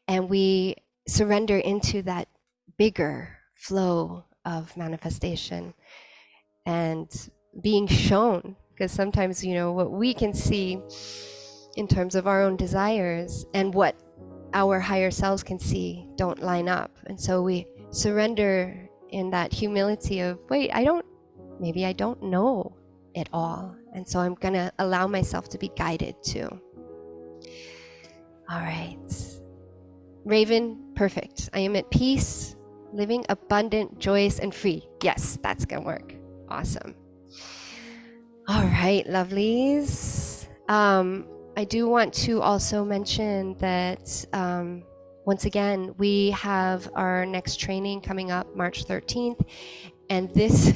and we surrender into that bigger flow of manifestation and being shown, because sometimes, you know, what we can see in terms of our own desires and what our higher selves can see don't line up. And so we surrender in that humility of, wait, maybe I don't know it all. And so I'm going to allow myself to be guided too. All right. Raven, perfect. I am at peace, living abundant, joyous, and free. Yes, that's going to work. Awesome. All right, lovelies. I do want to also mention that once again, we have our next training coming up March 13th, and this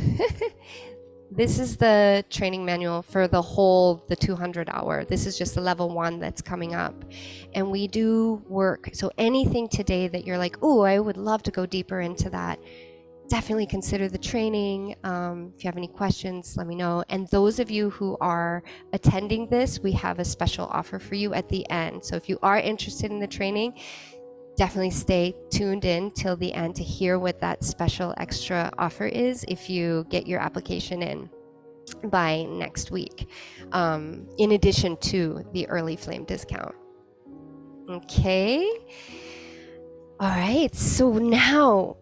this is the training manual for the 200 hour. This is just the level 1 that's coming up, and we do work. So anything today that you're like, oh, I would love to go deeper into that, definitely consider the training. If you have any questions, let me know. And those of you who are attending this, we have a special offer for you at the end. So if you are interested in the training, definitely stay tuned in till the end to hear what that special extra offer is if you get your application in by next week, in addition to the early flame discount. Okay. All right. So now,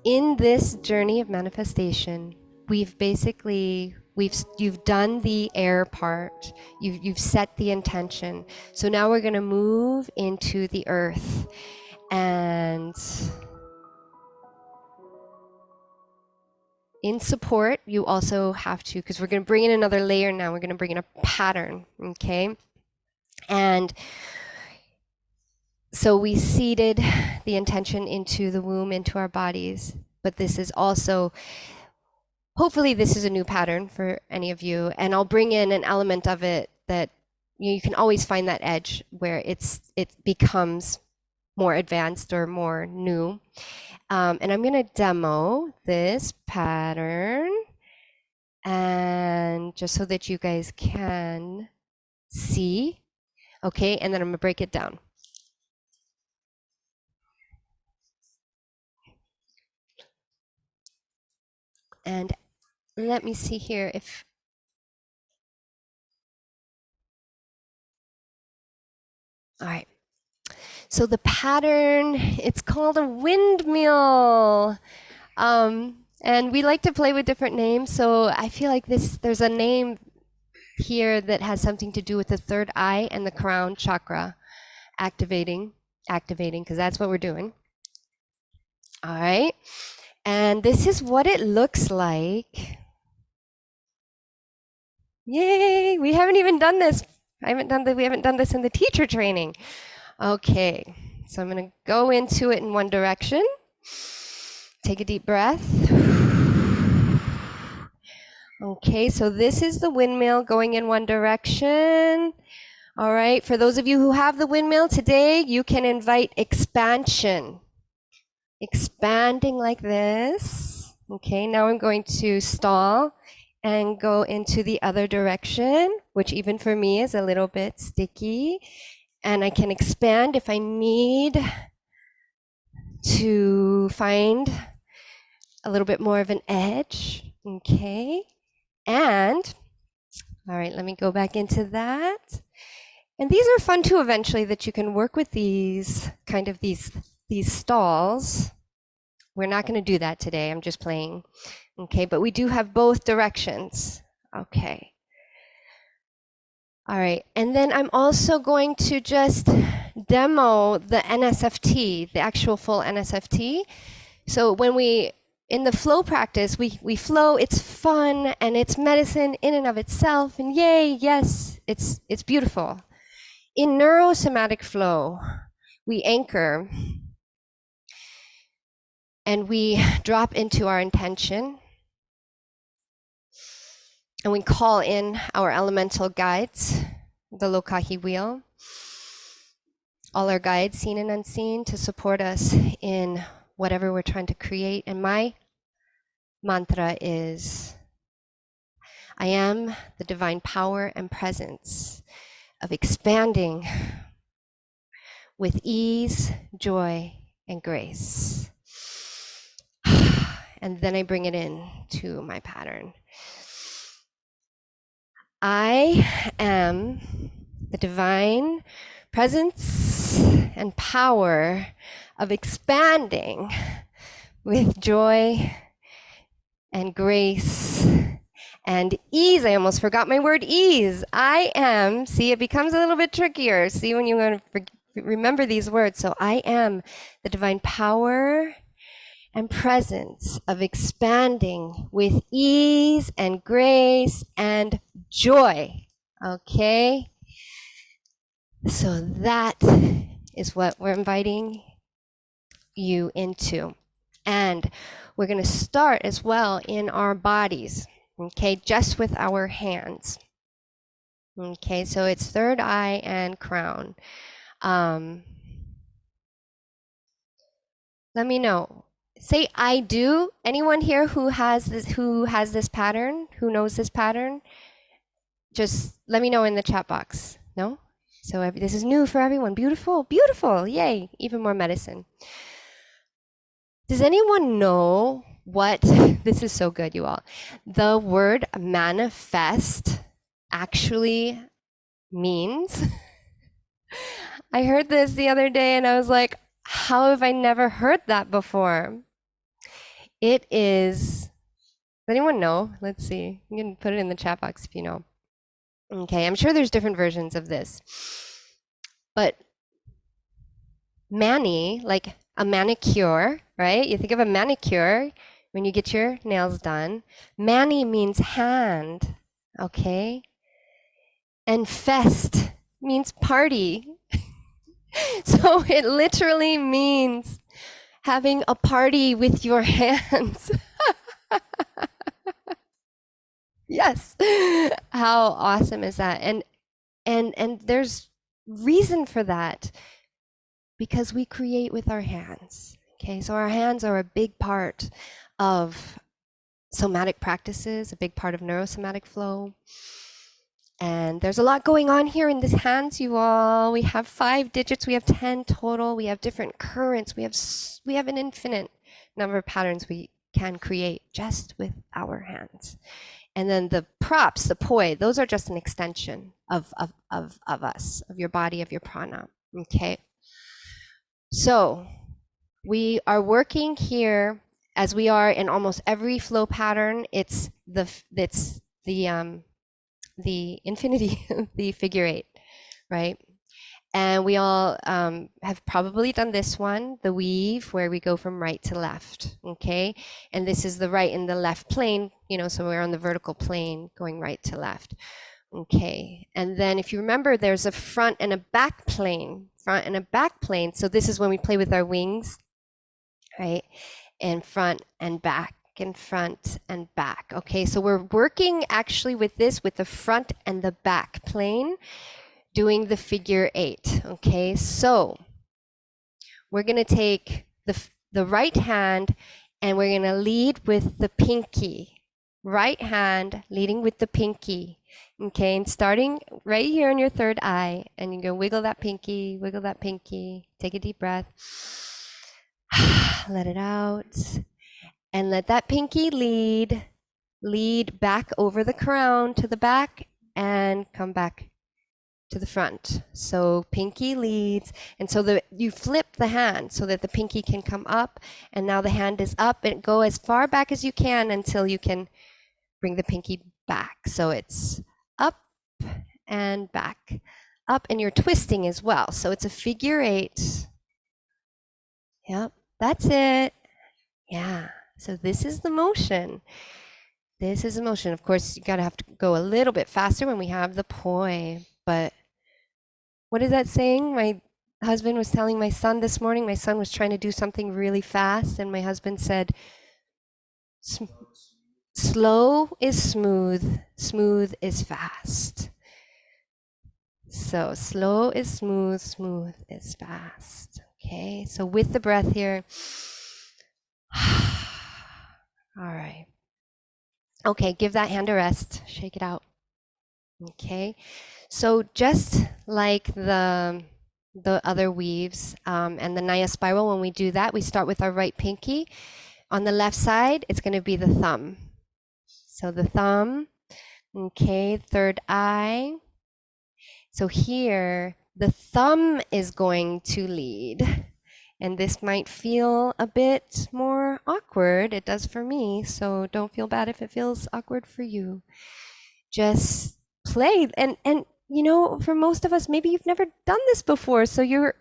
in this journey of manifestation, you've done the air part, you've set the intention. So now we're going to move into the earth, and in support, you also have to, because we're going to bring in another layer now, we're going to bring in a pattern, okay? And so we seeded the intention into the womb, into our bodies, but this is also, hopefully this is a new pattern for any of you, and I'll bring in an element of it that you can always find that edge where it becomes more advanced or more new. And I'm going to demo this pattern, and just so that you guys can see, okay, and then I'm going to break it down. And let me see here if, all right. So the pattern, it's called a windmill. And we like to play with different names. So I feel like there's a name here that has something to do with the third eye and the crown chakra activating, because that's what we're doing. All right. And this is what it looks like. Yay, we haven't even done this. We haven't done this in the teacher training. Okay, so I'm going to go into it in one direction. Take a deep breath. Okay, so this is the windmill going in one direction. All right, for those of you who have the windmill today, you can invite expansion. Expanding like this. Okay, now I'm going to stall and go into the other direction, which even for me is a little bit sticky. And I can expand if I need to find a little bit more of an edge. Okay, and all right, let me go back into that. And these are fun too eventually, that you can work with these kind of these stalls. We're not going to do that today. I'm just playing. Okay, but we do have both directions. Okay. All right, and then I'm also going to just demo the NSFT, the actual full NSFT. So when in the flow practice, we flow, it's fun, and it's medicine in and of itself, and yay, yes, it's beautiful. In NeuroSomatic flow, we anchor, and we drop into our intention, and we call in our elemental guides, the Lokahi wheel, all our guides, seen and unseen, to support us in whatever we're trying to create. And my mantra is, I am the divine power and presence of expanding with ease, joy, and grace. And then I bring it in to my pattern. I am the divine presence and power of expanding with joy and grace and ease. I almost forgot my word ease. I am, see, it becomes a little bit trickier. See, when you want to remember these words. So I am the divine power and presence of expanding with ease and grace and joy. Okay? So that is what we're inviting you into. And we're going to start as well in our bodies, okay, just with our hands. Okay, so it's third eye and crown. Let me know. Say I do. Anyone here who has this pattern, who knows this pattern? Just let me know in the chat box. No? So this is new for everyone. Beautiful, beautiful. Yay, even more medicine. Does anyone know what, this is so good, you all, the word manifest actually means? I heard this the other day and I was like, how have I never heard that before? It is, does anyone know? Let's see. You can put it in the chat box if you know. Okay, I'm sure there's different versions of this. But mani, like a manicure, right? You think of a manicure when you get your nails done. Mani means hand, okay? And fest means party. So it literally means having a party with your hands. Yes. How awesome is that? And there's reason for that because we create with our hands. Okay, so our hands are a big part of somatic practices, a big part of neurosomatic flow. And there's a lot going on here in these hands, you all. We have 5 digits, we have 10 total, we have different currents, we have an infinite number of patterns we can create just with our hands. And then the props, the poi, those are just an extension of us, of your body, of your prana. Okay. So we are working here as we are in almost every flow pattern. It's the infinity, the figure 8, right? And we all have probably done this one, the weave, where we go from right to left, okay? And this is the right and the left plane, you know, so we're on the vertical plane going right to left, okay? And then if you remember, there's a front and a back plane, So this is when we play with our wings, right? And front and back, and front and back, okay? So we're working actually with this, with the front and the back plane, doing the figure 8, okay? So we're gonna take the right hand and we're gonna lead with the pinky. Right hand leading with the pinky, okay? And starting right here in your third eye, and you're gonna wiggle that pinky, take a deep breath. Let it out. And let that pinky lead back over the crown to the back and come back to the front. So pinky leads, and so you flip the hand so that the pinky can come up, and now the hand is up, and go as far back as you can until you can bring the pinky back. So it's up and back, up, and you're twisting as well. So it's a figure 8. Yep, that's it. Yeah, so this is the motion. This is the motion. Of course, you gotta have to go a little bit faster when we have the poi, but what is that saying? My husband was telling my son this morning, my son was trying to do something really fast, and my husband said, slow is smooth, smooth is fast. So slow is smooth, smooth is fast. Okay, so with the breath here. All right. Okay, give that hand a rest, shake it out. Okay, so just like the other weaves and the Naya spiral, when we do that, we start with our right pinky. On the left side, it's going to be the thumb. So the thumb, okay, third eye. So here, the thumb is going to lead, And this might feel a bit more awkward. It does for me, so don't feel bad if it feels awkward for you. Just play. And you know, for most of us, maybe you've never done this before, so your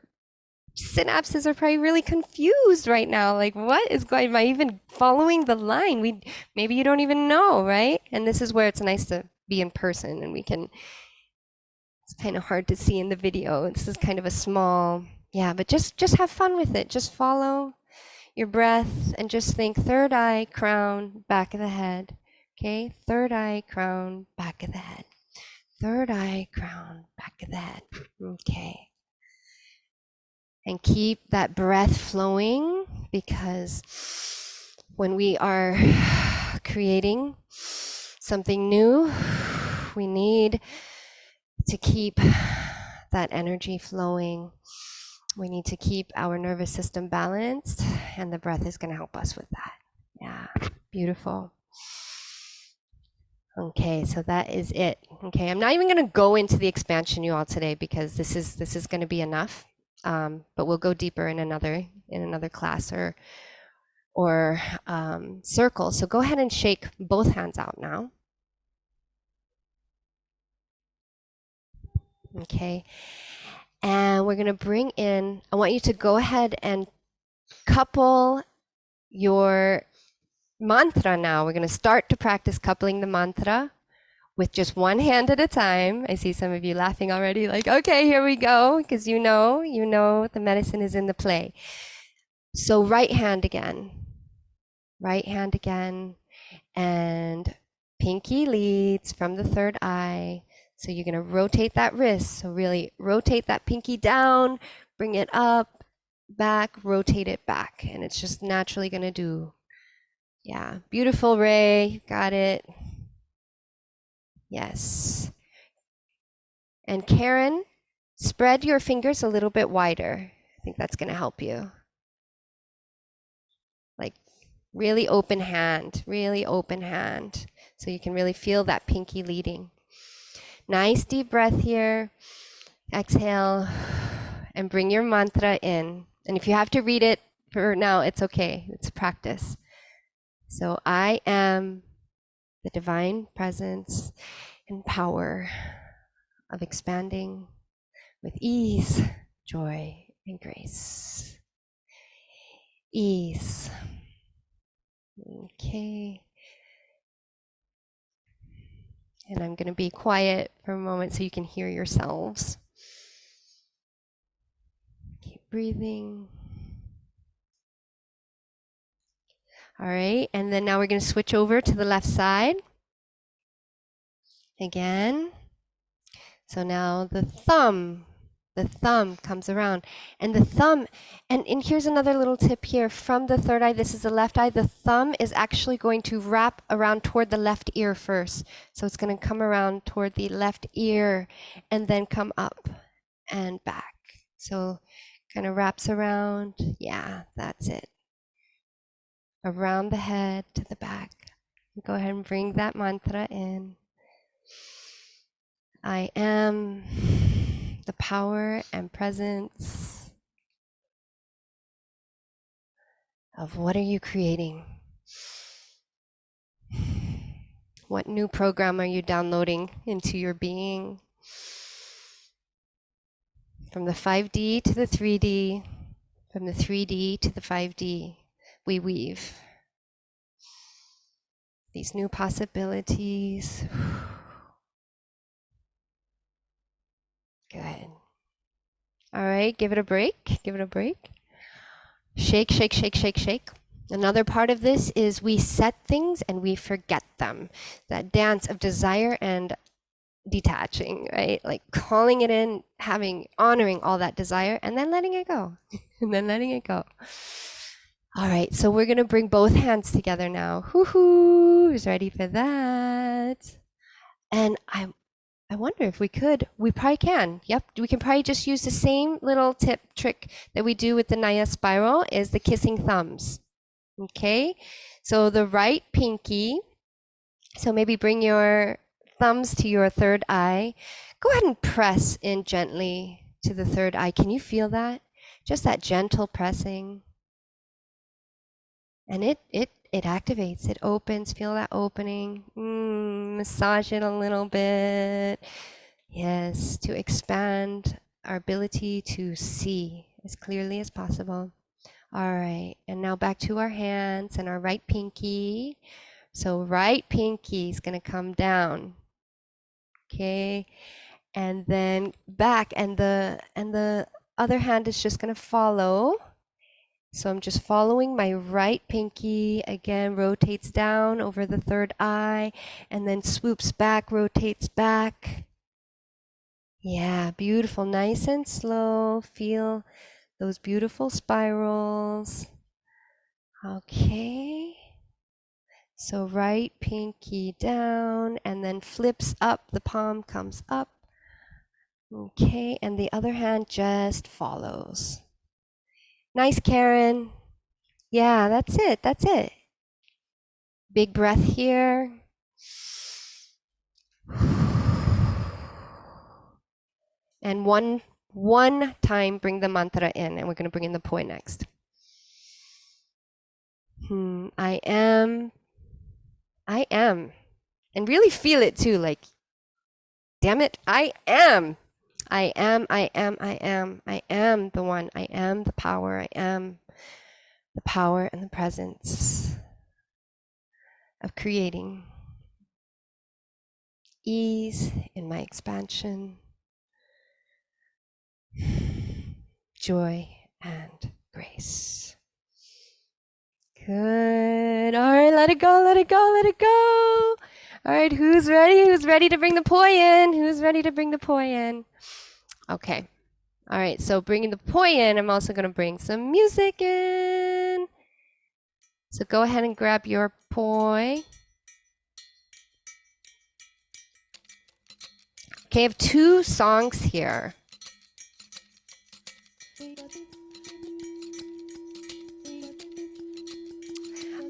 synapses are probably really confused right now. Like, what is going, am I even following the line? Maybe you don't even know, right? And this is where it's nice to be in person and we can, it's kind of hard to see in the video. This is kind of a small, yeah, but just have fun with it. Just follow your breath and just think third eye, crown, back of the head. Okay, third eye, crown, back of the head. Third eye, crown, back of the head. Okay. And keep that breath flowing, because when we are creating something new, we need to keep that energy flowing. We need to keep our nervous system balanced, and the breath is going to help us with that. Yeah, beautiful. Okay, so that is it. Okay, I'm not even going to go into the expansion you all today, because this is going to be enough. But we'll go deeper in another class or circle. So go ahead and shake both hands out now. Okay, and we're going to bring in, I want you to go ahead and couple your mantra now. We're going to start to practice coupling the mantra with just one hand at a time. I see some of you laughing already, like, okay, here we go, because you know the medicine is in the play. So right hand again, and pinky leads from the third eye. So you're going to rotate that wrist. So really rotate that pinky down, bring it up, back, rotate it back. And it's just naturally going to do. Yeah, beautiful, Ray. Got it. Yes. And Karen, spread your fingers a little bit wider. I think that's going to help you. Like really open hand, so you can really feel that pinky leading. Nice deep breath here. Exhale and bring your mantra in. And if you have to read it for now, it's okay. It's practice. So I am the divine presence and power of expanding with ease, joy, and grace. Ease. Okay. And I'm going to be quiet for a moment so you can hear yourselves. Keep breathing. All right, and then now we're going to switch over to the left side. Again. So now the thumb comes around. And the thumb, and here's another little tip here. From the third eye, this is the left eye, the thumb is actually going to wrap around toward the left ear first. So it's going to come around toward the left ear and then come up and back. So kind of wraps around. Yeah, that's it. Around the head to the back. Go ahead and bring that mantra in. I am the power and presence of what are you creating? What new program are you downloading into your being? From the 5D to the 3D, from the 3D to the 5D, we weave these new possibilities. Good. All right, give it a break. Give it a break. Shake, shake, shake, shake, shake. Another part of this is we set things and we forget them. That dance of desire and detaching, right? Like calling it in, honoring all that desire, and then letting it go. And then letting it go. All right, so we're going to bring both hands together now. Who's ready for that? And I wonder if we probably can. Yep, we can probably just use the same little trick that we do with the NaiAsa spiral, is the kissing thumbs. Okay, so the right pinky, so maybe bring your thumbs to your third eye. Go ahead and press in gently to the third eye. Can you feel that? Just that gentle pressing. And it activates, it opens, feel that opening. Massage it a little bit. Yes, to expand our ability to see as clearly as possible. All right, and now back to our hands and our right pinky. So right pinky is gonna come down. Okay, and then back, and the other hand is just gonna follow. So I'm just following my right pinky, again, rotates down over the third eye, and then swoops back, rotates back. Yeah, beautiful, nice and slow. Feel those beautiful spirals. Okay. So right pinky down, and then flips up, the palm comes up. Okay, and the other hand just follows. Nice, Karen. Yeah, that's it, that's it. Big breath here. And one time bring the mantra in, and we're going to bring in the poi next. I am. And really feel it too, like, damn it, I am. I am the one. I am the power. I am the power and the presence of creating ease in my expansion, joy and grace. Good. All right, let it go, let it go, let it go. All right, who's ready? Who's ready to bring the poi in? Who's ready to bring the poi in? Okay. All right, so bringing the poi in, I'm also going to bring some music in. So go ahead and grab your poi. Okay, I have 2 songs here.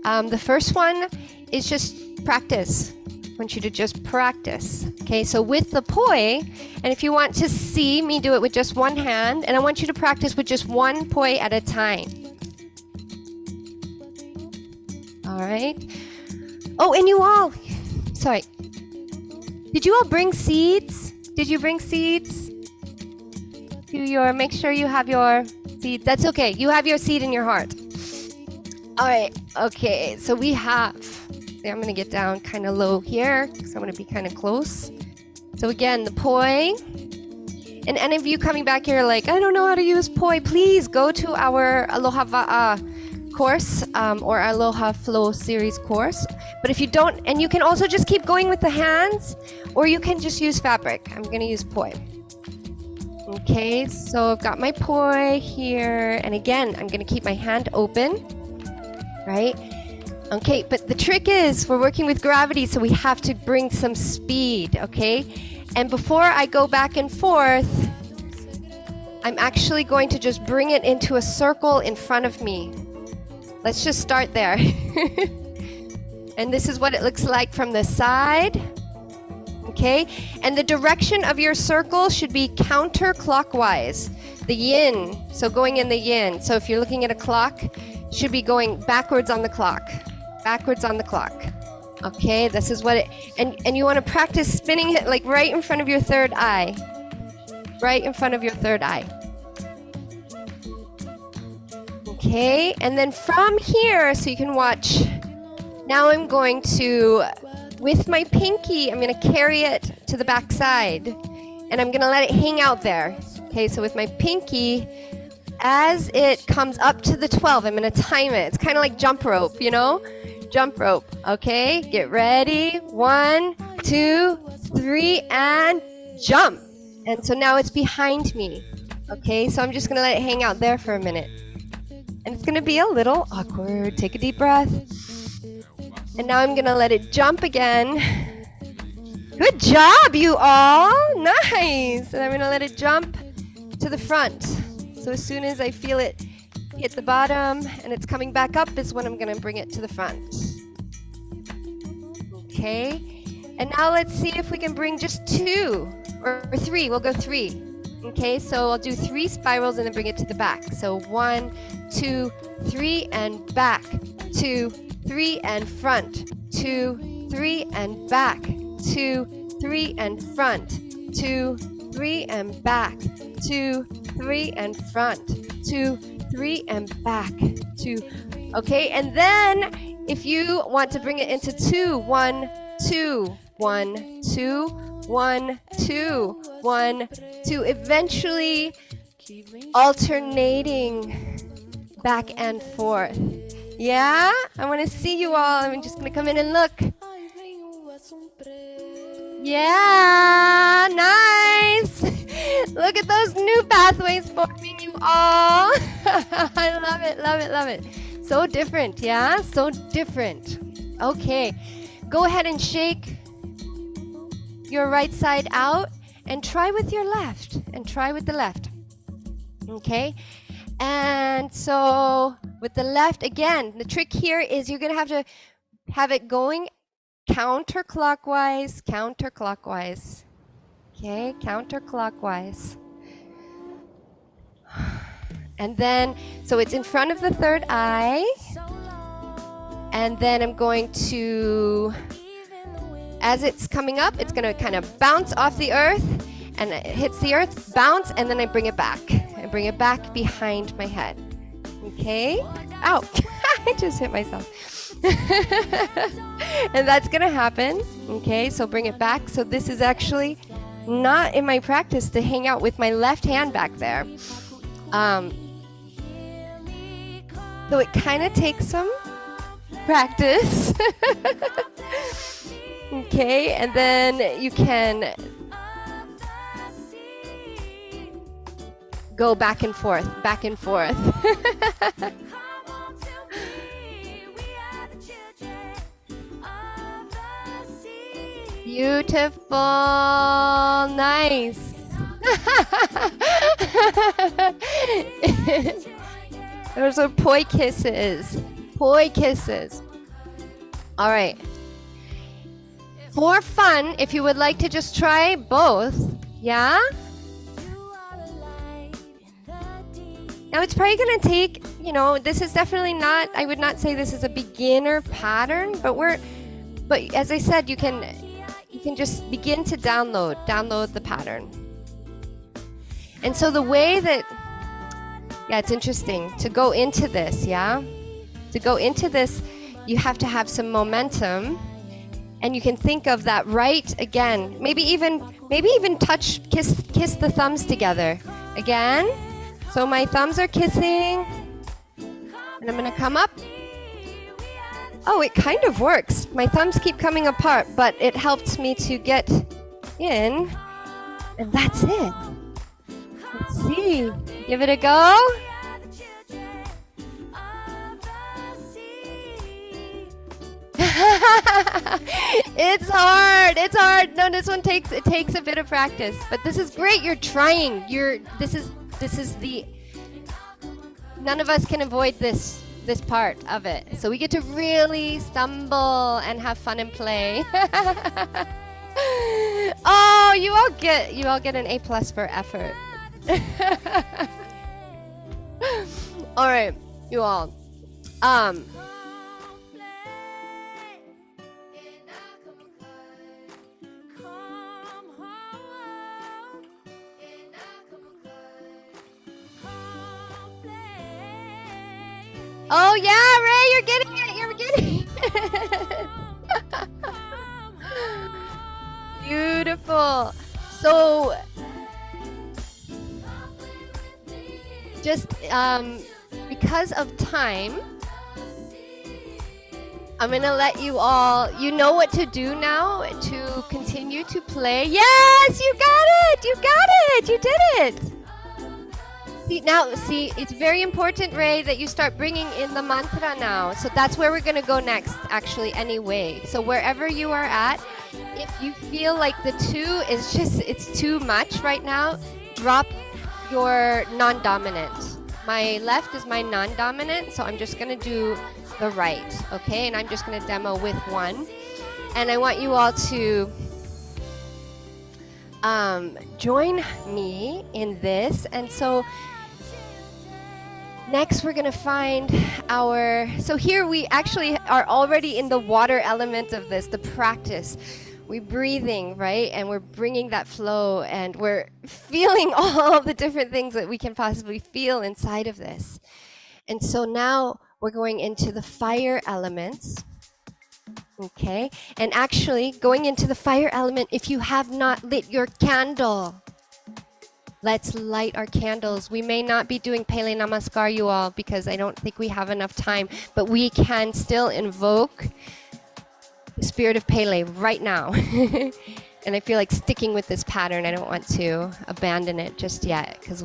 The first one is just practice. I want you to just practice. Okay, so with the poi, and if you want to see me do it with just one hand, and I want you to practice with just one poi at a time. All right. Oh, and you all, sorry. Did you all bring seeds? Did you bring seeds? Make sure you have your seed. That's okay. You have your seed in your heart. All right. Okay. So we have. See, I'm gonna get down kind of low here because I'm gonna be kind of close. So again, the poi. And any of you coming back here like, I don't know how to use poi, please go to our Aloha Va'a course or our Aloha Flow series course. But if you don't, and you can also just keep going with the hands, or you can just use fabric. I'm gonna use poi. Okay, so I've got my poi here, and again, I'm gonna keep my hand open, right? Okay, but the trick is we're working with gravity, so we have to bring some speed, okay? And before I go back and forth, I'm actually going to just bring it into a circle in front of me. Let's just start there. And this is what it looks like from the side. Okay, and the direction of your circle should be counterclockwise. The yin, so going in the yin. So if you're looking at a clock, should be going backwards on the clock. Backwards on the clock. Okay, this is what it, and you want to practice spinning it like right in front of your third eye. Right in front of your third eye. Okay, and then from here, so you can watch, now I'm going to, with my pinky, I'm going to carry it to the back side, and I'm going to let it hang out there. Okay, so with my pinky, as it comes up to the 12, I'm going to time it. It's kind of like jump rope, you know? Jump rope. Okay, get ready. 1, 2, 3, and jump. And so now it's behind me. Okay, so I'm just going to let it hang out there for a minute. And it's going to be a little awkward. Take a deep breath. And now I'm going to let it jump again. Good job, you all. Nice. And I'm going to let it jump to the front. So as soon as I feel it hit the bottom and it's coming back up is when I'm going to bring it to the front. Okay. And now let's see if we can bring just 2 or 3. We'll go 3. Okay, so I'll do 3 spirals and then bring it to the back. So 1, 2, 3 and back. 2, 3 and front. 2, 3 and back. 2, 3 and front. 2, 3 and back. 2, 3 and front. 2, 3 and back. 2. Okay, and then if you want to bring it into 2, 1, 2, 1, 2, 1, 2, 1, 2, eventually alternating back and forth. Yeah, I want to see you all. I'm just going to come in and look. Yeah, nice. Look at those new pathways forming, you all. I love it, love it, love it. So different, yeah, so different. Okay, go ahead and shake your right side out and try with your left, and try with the left. Okay, and so with the left, again, the trick here is you're gonna have to have it going counterclockwise, counterclockwise. Okay, counterclockwise. And then, so it's in front of the third eye. And then I'm going to, as it's coming up, it's going to kind of bounce off the earth. And it hits the earth, bounce, and then I bring it back. I bring it back behind my head. Okay? Ow! I just hit myself. And that's going to happen. Okay, so bring it back. So this is actually not in my practice to hang out with my left hand back there. So it kind of takes some practice. Okay, and then you can go back and forth, back and forth. Beautiful, nice. Those are poi kisses. Poi kisses. All right. For fun, if you would like to just try both, yeah? Now it's probably gonna take, you know, this is definitely not, I would not say this is a beginner pattern, but as I said, you can just begin to download the pattern. And so the way that, yeah, it's interesting to go into this, yeah? To go into this, you have to have some momentum, and you can think of that right again. Maybe even kiss the thumbs together. Again. So my thumbs are kissing, and I'm gonna come up. Oh, it kind of works. My thumbs keep coming apart, but it helps me to get in, and that's it. Let's see. Give it a go. It's hard. It's hard. No, this one takes a bit of practice, but this is great. You're trying. This is the, none of us can avoid this part of it. So we get to really stumble and have fun and play. Oh, you all get an A+ for effort. All right, you all. Oh yeah, Ray, you're getting it. You're getting it. Beautiful. So just because of time, I'm gonna let you all, you know what to do now to continue to play. Yes, you got it. You got it. You did it. See, it's very important, Ray, that you start bringing in the mantra now. So that's where we're going to go next, actually, anyway. So wherever you are at, if you feel like the 2 is just, it's too much right now, drop your non-dominant. My left is my non-dominant, so I'm just going to do the right, okay? And I'm just going to demo with 1. And I want you all to join me in this. And so next we're gonna find so here we actually are already in the water element of this, the practice. We're breathing, right? And we're bringing that flow and we're feeling all the different things that we can possibly feel inside of this. And so now we're going into the fire elements. Okay, and actually going into the fire element, if you have not lit your candle, let's light our candles. We may not be doing Pele Namaskar, you all, because I don't think we have enough time, but we can still invoke the spirit of Pele right now. And I feel like sticking with this pattern. I don't want to abandon it just yet because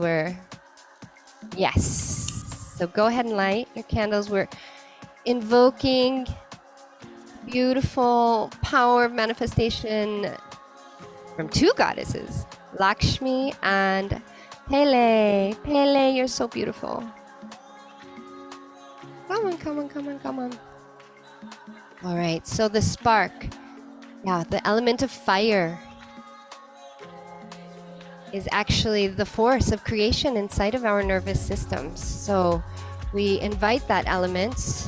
yes. So go ahead and light your candles. We're invoking beautiful power of manifestation from two goddesses, Lakshmi and Pele. Pele, you're so beautiful. Come on, come on, come on, come on. All right, so the spark, the element of fire is actually the force of creation inside of our nervous systems. So we invite that element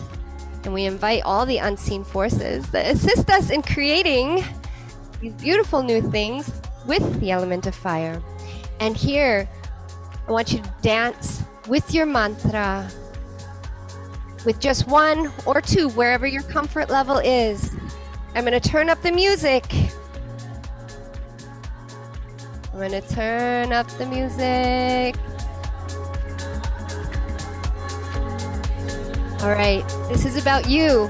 and we invite all the unseen forces that assist us in creating these beautiful new things with the element of fire. And here, I want you to dance with your mantra, with just one or two, wherever your comfort level is. I'm gonna turn up the music. I'm gonna turn up the music. All right, this is about you,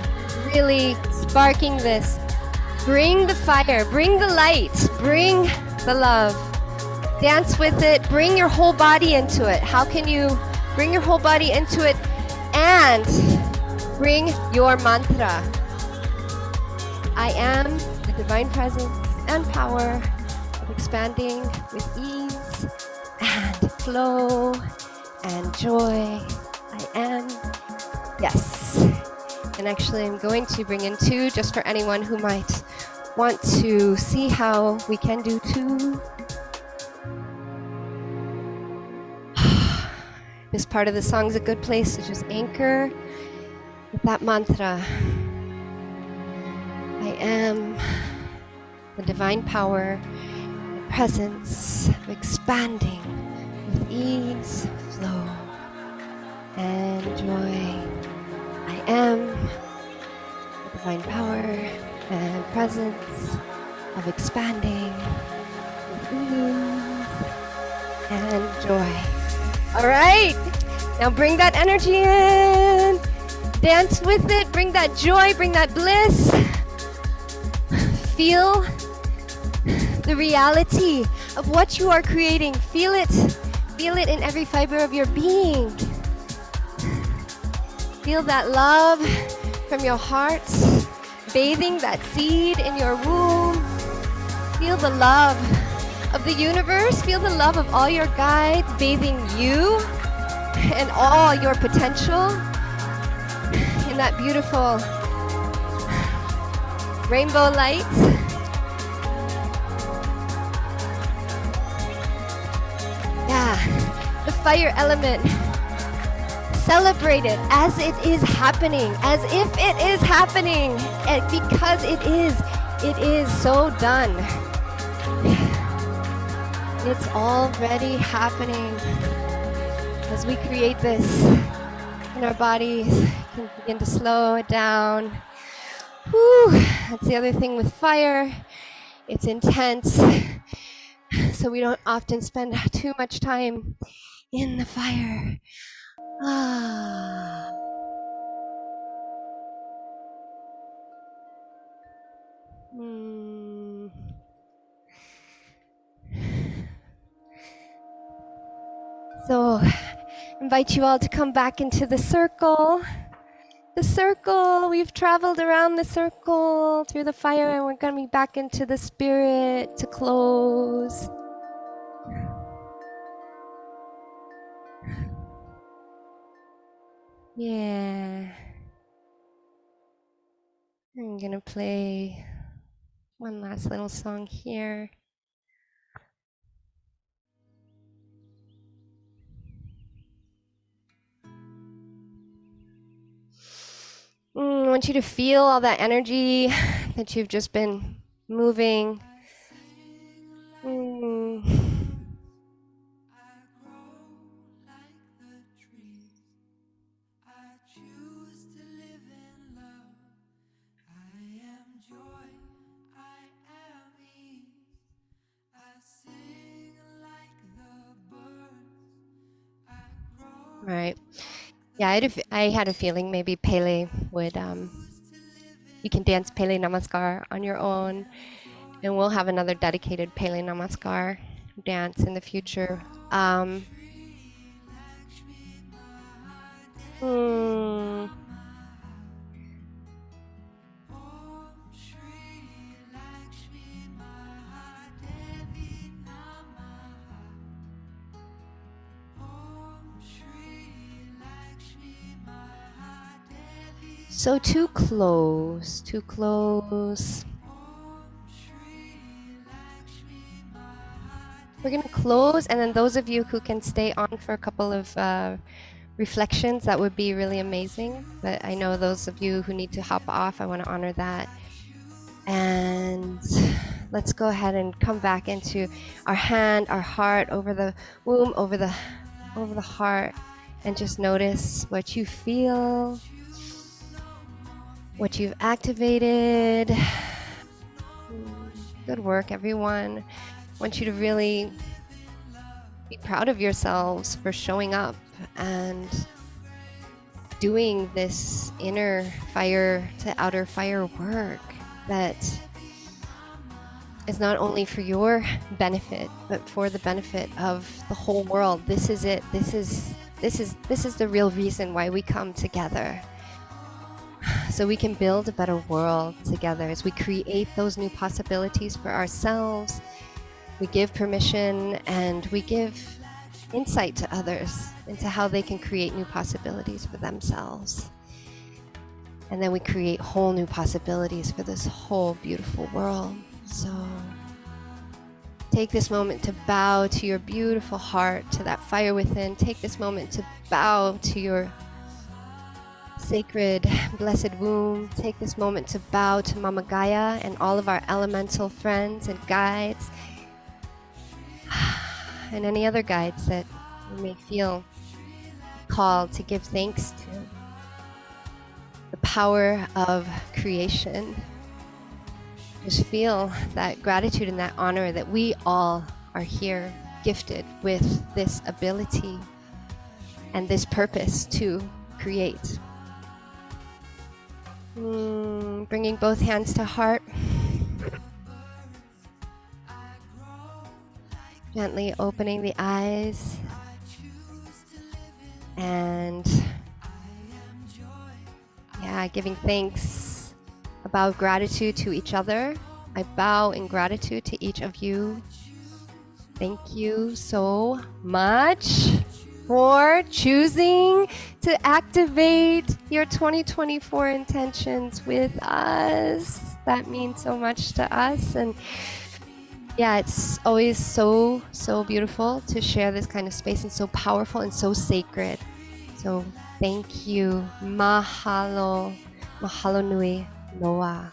really sparking this. Bring the fire, bring the light, bring the love. Dance with it, bring your whole body into it. How can you bring your whole body into it and bring your mantra? I am the divine presence and power of expanding with ease and flow and joy. I am. Yes. And actually, I'm going to bring in two just for anyone who might want to see how we can do two. This part of the song is a good place to just anchor with that mantra. I am the divine power, the presence of expanding with ease, flow, and joy. I am the divine power and presence of expanding with ease and joy. All right, now bring that energy in, dance with it, bring that joy, bring that bliss. Feel the reality of what you are creating. Feel it in every fiber of your being. Feel that love from your heart, bathing that seed in your womb. Feel the love of the universe. Feel the love of all your guides bathing you and all your potential in that beautiful rainbow light. Yeah, the fire element. Celebrate it as it is happening, as if it is happening, and because it is so done. It's already happening. As we create this in our bodies, we can begin to slow it down. Whew. That's the other thing with fire. It's intense, so we don't often spend too much time in the fire. Ah. So, invite you all to come back into the circle. The circle, we've traveled around the circle through the fire and we're going to be back into the spirit to close. Yeah. I'm going to play one last little song here. want you to feel all that energy that you've just been moving. Right. Yeah, I had a feeling maybe Pele would, you can dance Pele Namaskar on your own, and we'll have another dedicated Pele Namaskar dance in the future. So too close, too close. We're going to close, and then those of you who can stay on for a couple of reflections, that would be really amazing. But I know those of you who need to hop off, I want to honor that. And let's go ahead and come back into our hand, our heart, over the womb, over the heart, and just notice what you feel, what you've activated. Good work, everyone. I want you to really be proud of yourselves for showing up and doing this inner fire to outer fire work that is not only for your benefit, but for the benefit of the whole world. This is it. This is the real reason why we come together. So we can build a better world together as we create those new possibilities for ourselves. We give permission and we give insight to others into how they can create new possibilities for themselves. And then we create whole new possibilities for this whole beautiful world. So take this moment to bow to your beautiful heart, to that fire within. Take this moment to bow to your sacred, blessed womb. Take this moment to bow to Mama Gaia and all of our elemental friends and guides, and any other guides that you may feel called to give thanks to. The power of creation. Just feel that gratitude and that honor that we all are here gifted with this ability and this purpose to create. Bringing both hands to heart. Gently opening the eyes. And giving thanks about gratitude to each other. I bow in gratitude to each of you. Thank you so much for choosing to activate your 2024 intentions with us. That means so much to us. And yeah, it's always so beautiful to share this kind of space, and so powerful and so sacred. So thank you. Mahalo. Mahalo nui loa.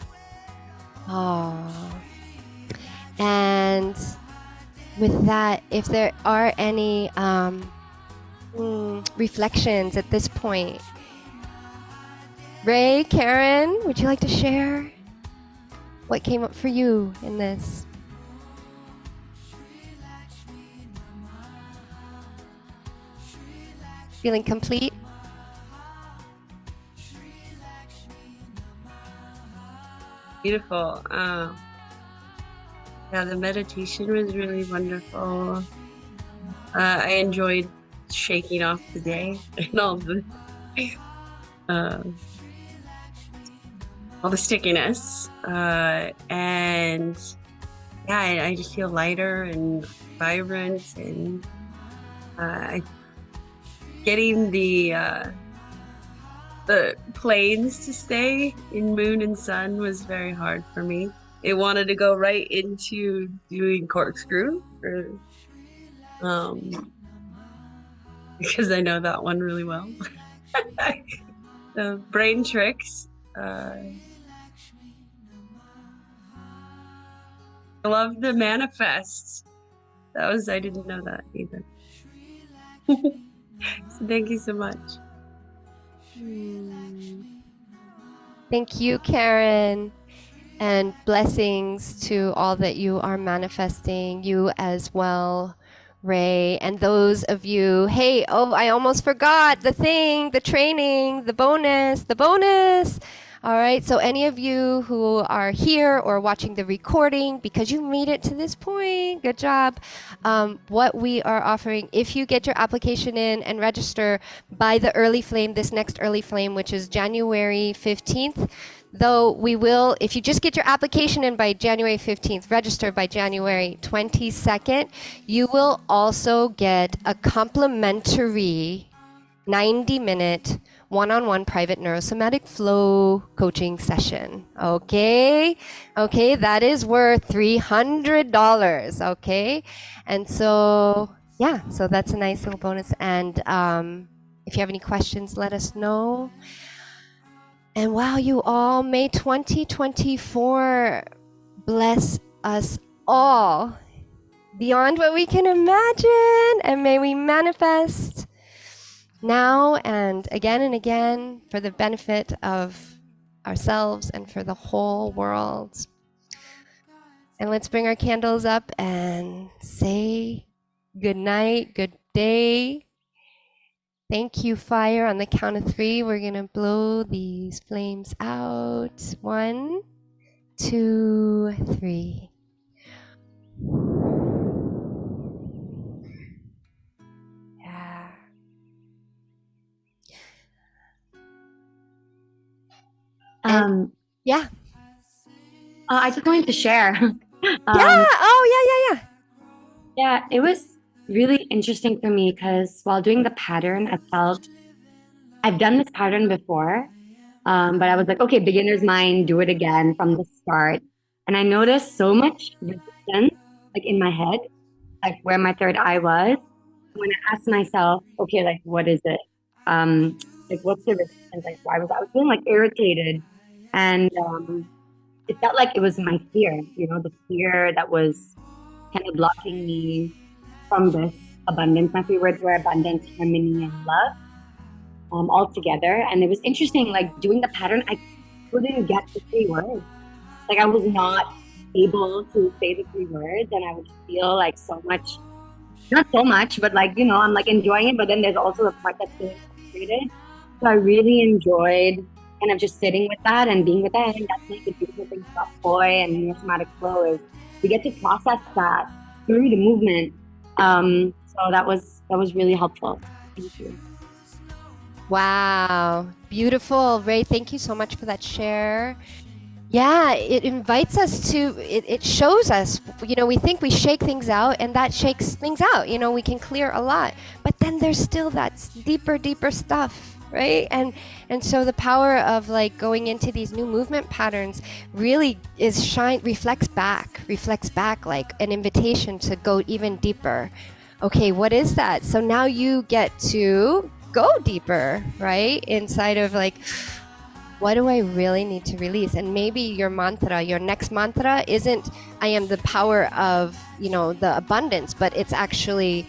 And with that, if there are any reflections at this point, Ray, Karen, would you like to share what came up for you in this? Feeling complete? Beautiful. Yeah, the meditation was really wonderful. I enjoyed shaking off the day and all the stickiness. And yeah, I just feel lighter and vibrant, and getting the planes to stay in moon and sun was very hard for me. It wanted to go right into doing corkscrew, because I know that one really well. The brain tricks I love the manifest. I didn't know that either. So thank you so much. Thank you, Karen. And blessings to all that you are manifesting, you as well, Ray. And those of you, hey, oh, I almost forgot the thing, the training, the bonus, the bonus. All right, so any of you who are here or watching the recording, because you made it to this point, good job. What we are offering, if you get your application in and register by the early flame, this next early flame, which is January 15th, though we will, if you just get your application in by January 15th, register by January 22nd, you will also get a complimentary 90-minute one-on-one private neurosomatic flow coaching session. Okay, that is worth $300. Okay, and so yeah, so that's a nice little bonus. And if you have any questions, let us know. And wow, you all, may 2024 bless us all beyond what we can imagine, and may we manifest now and again for the benefit of ourselves and for the whole world. And let's bring our candles up and say good night, good day. Thank you, fire. On the count of 3, we're going to blow these flames out. 1, 2, 3. Yeah. Yeah. I just wanted to share. Yeah. Yeah, it was really interesting for me because while doing the pattern, I felt I've done this pattern before, but I was like, okay, beginner's mind, do it again from the start. And I noticed so much resistance, like in my head, like where my third eye was. When I asked myself, okay, like what is it? Like what's the resistance? Like why was I was feeling like irritated, and it felt like it was my fear, the fear that was kind of blocking me from this abundance. My 3 words were abundance, harmony, and love, all together. And it was interesting, like doing the pattern, I couldn't get the 3 words. Like I was not able to say the 3 words, and I would feel like so much, not so much, but like, I'm like enjoying it, but then there's also a part that's feeling frustrated. So I really enjoyed kind of just sitting with that and being with that. And that's like the beautiful thing about Poi and NeuroSomatic flow is we get to process that through the movement. So that was really helpful. Thank you. Wow, beautiful. Ray, thank you so much for that share. Yeah, it invites us to, it shows us, we think we shake things out and that shakes things out, we can clear a lot, but then there's still that deeper stuff, right? And so the power of like going into these new movement patterns really is reflects back like an invitation to go even deeper. Okay, what is that? So now you get to go deeper, right? Inside of like, what do I really need to release? And maybe your next mantra isn't, I am the power of, the abundance, but it's actually,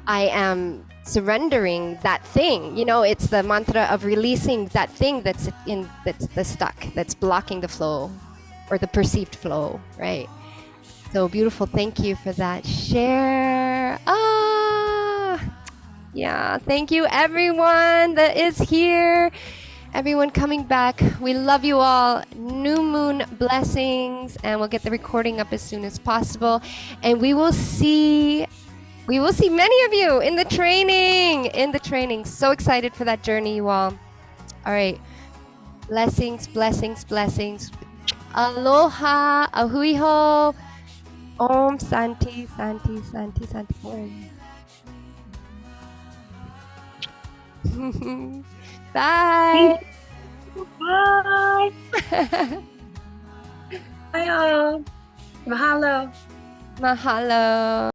I am surrendering that thing. It's the mantra of releasing that thing that's the stuck, that's blocking the flow or the perceived flow, right? So beautiful. Thank you for that share. Yeah. Thank you, everyone that is here. Everyone coming back, we love you all. New moon blessings, and we'll get the recording up as soon as possible. And we will see many of you in the training. So excited for that journey, you all. All right, blessings. Aloha, ahui ho, om santi om. Bye. Bye. Bye all. Mahalo. Mahalo.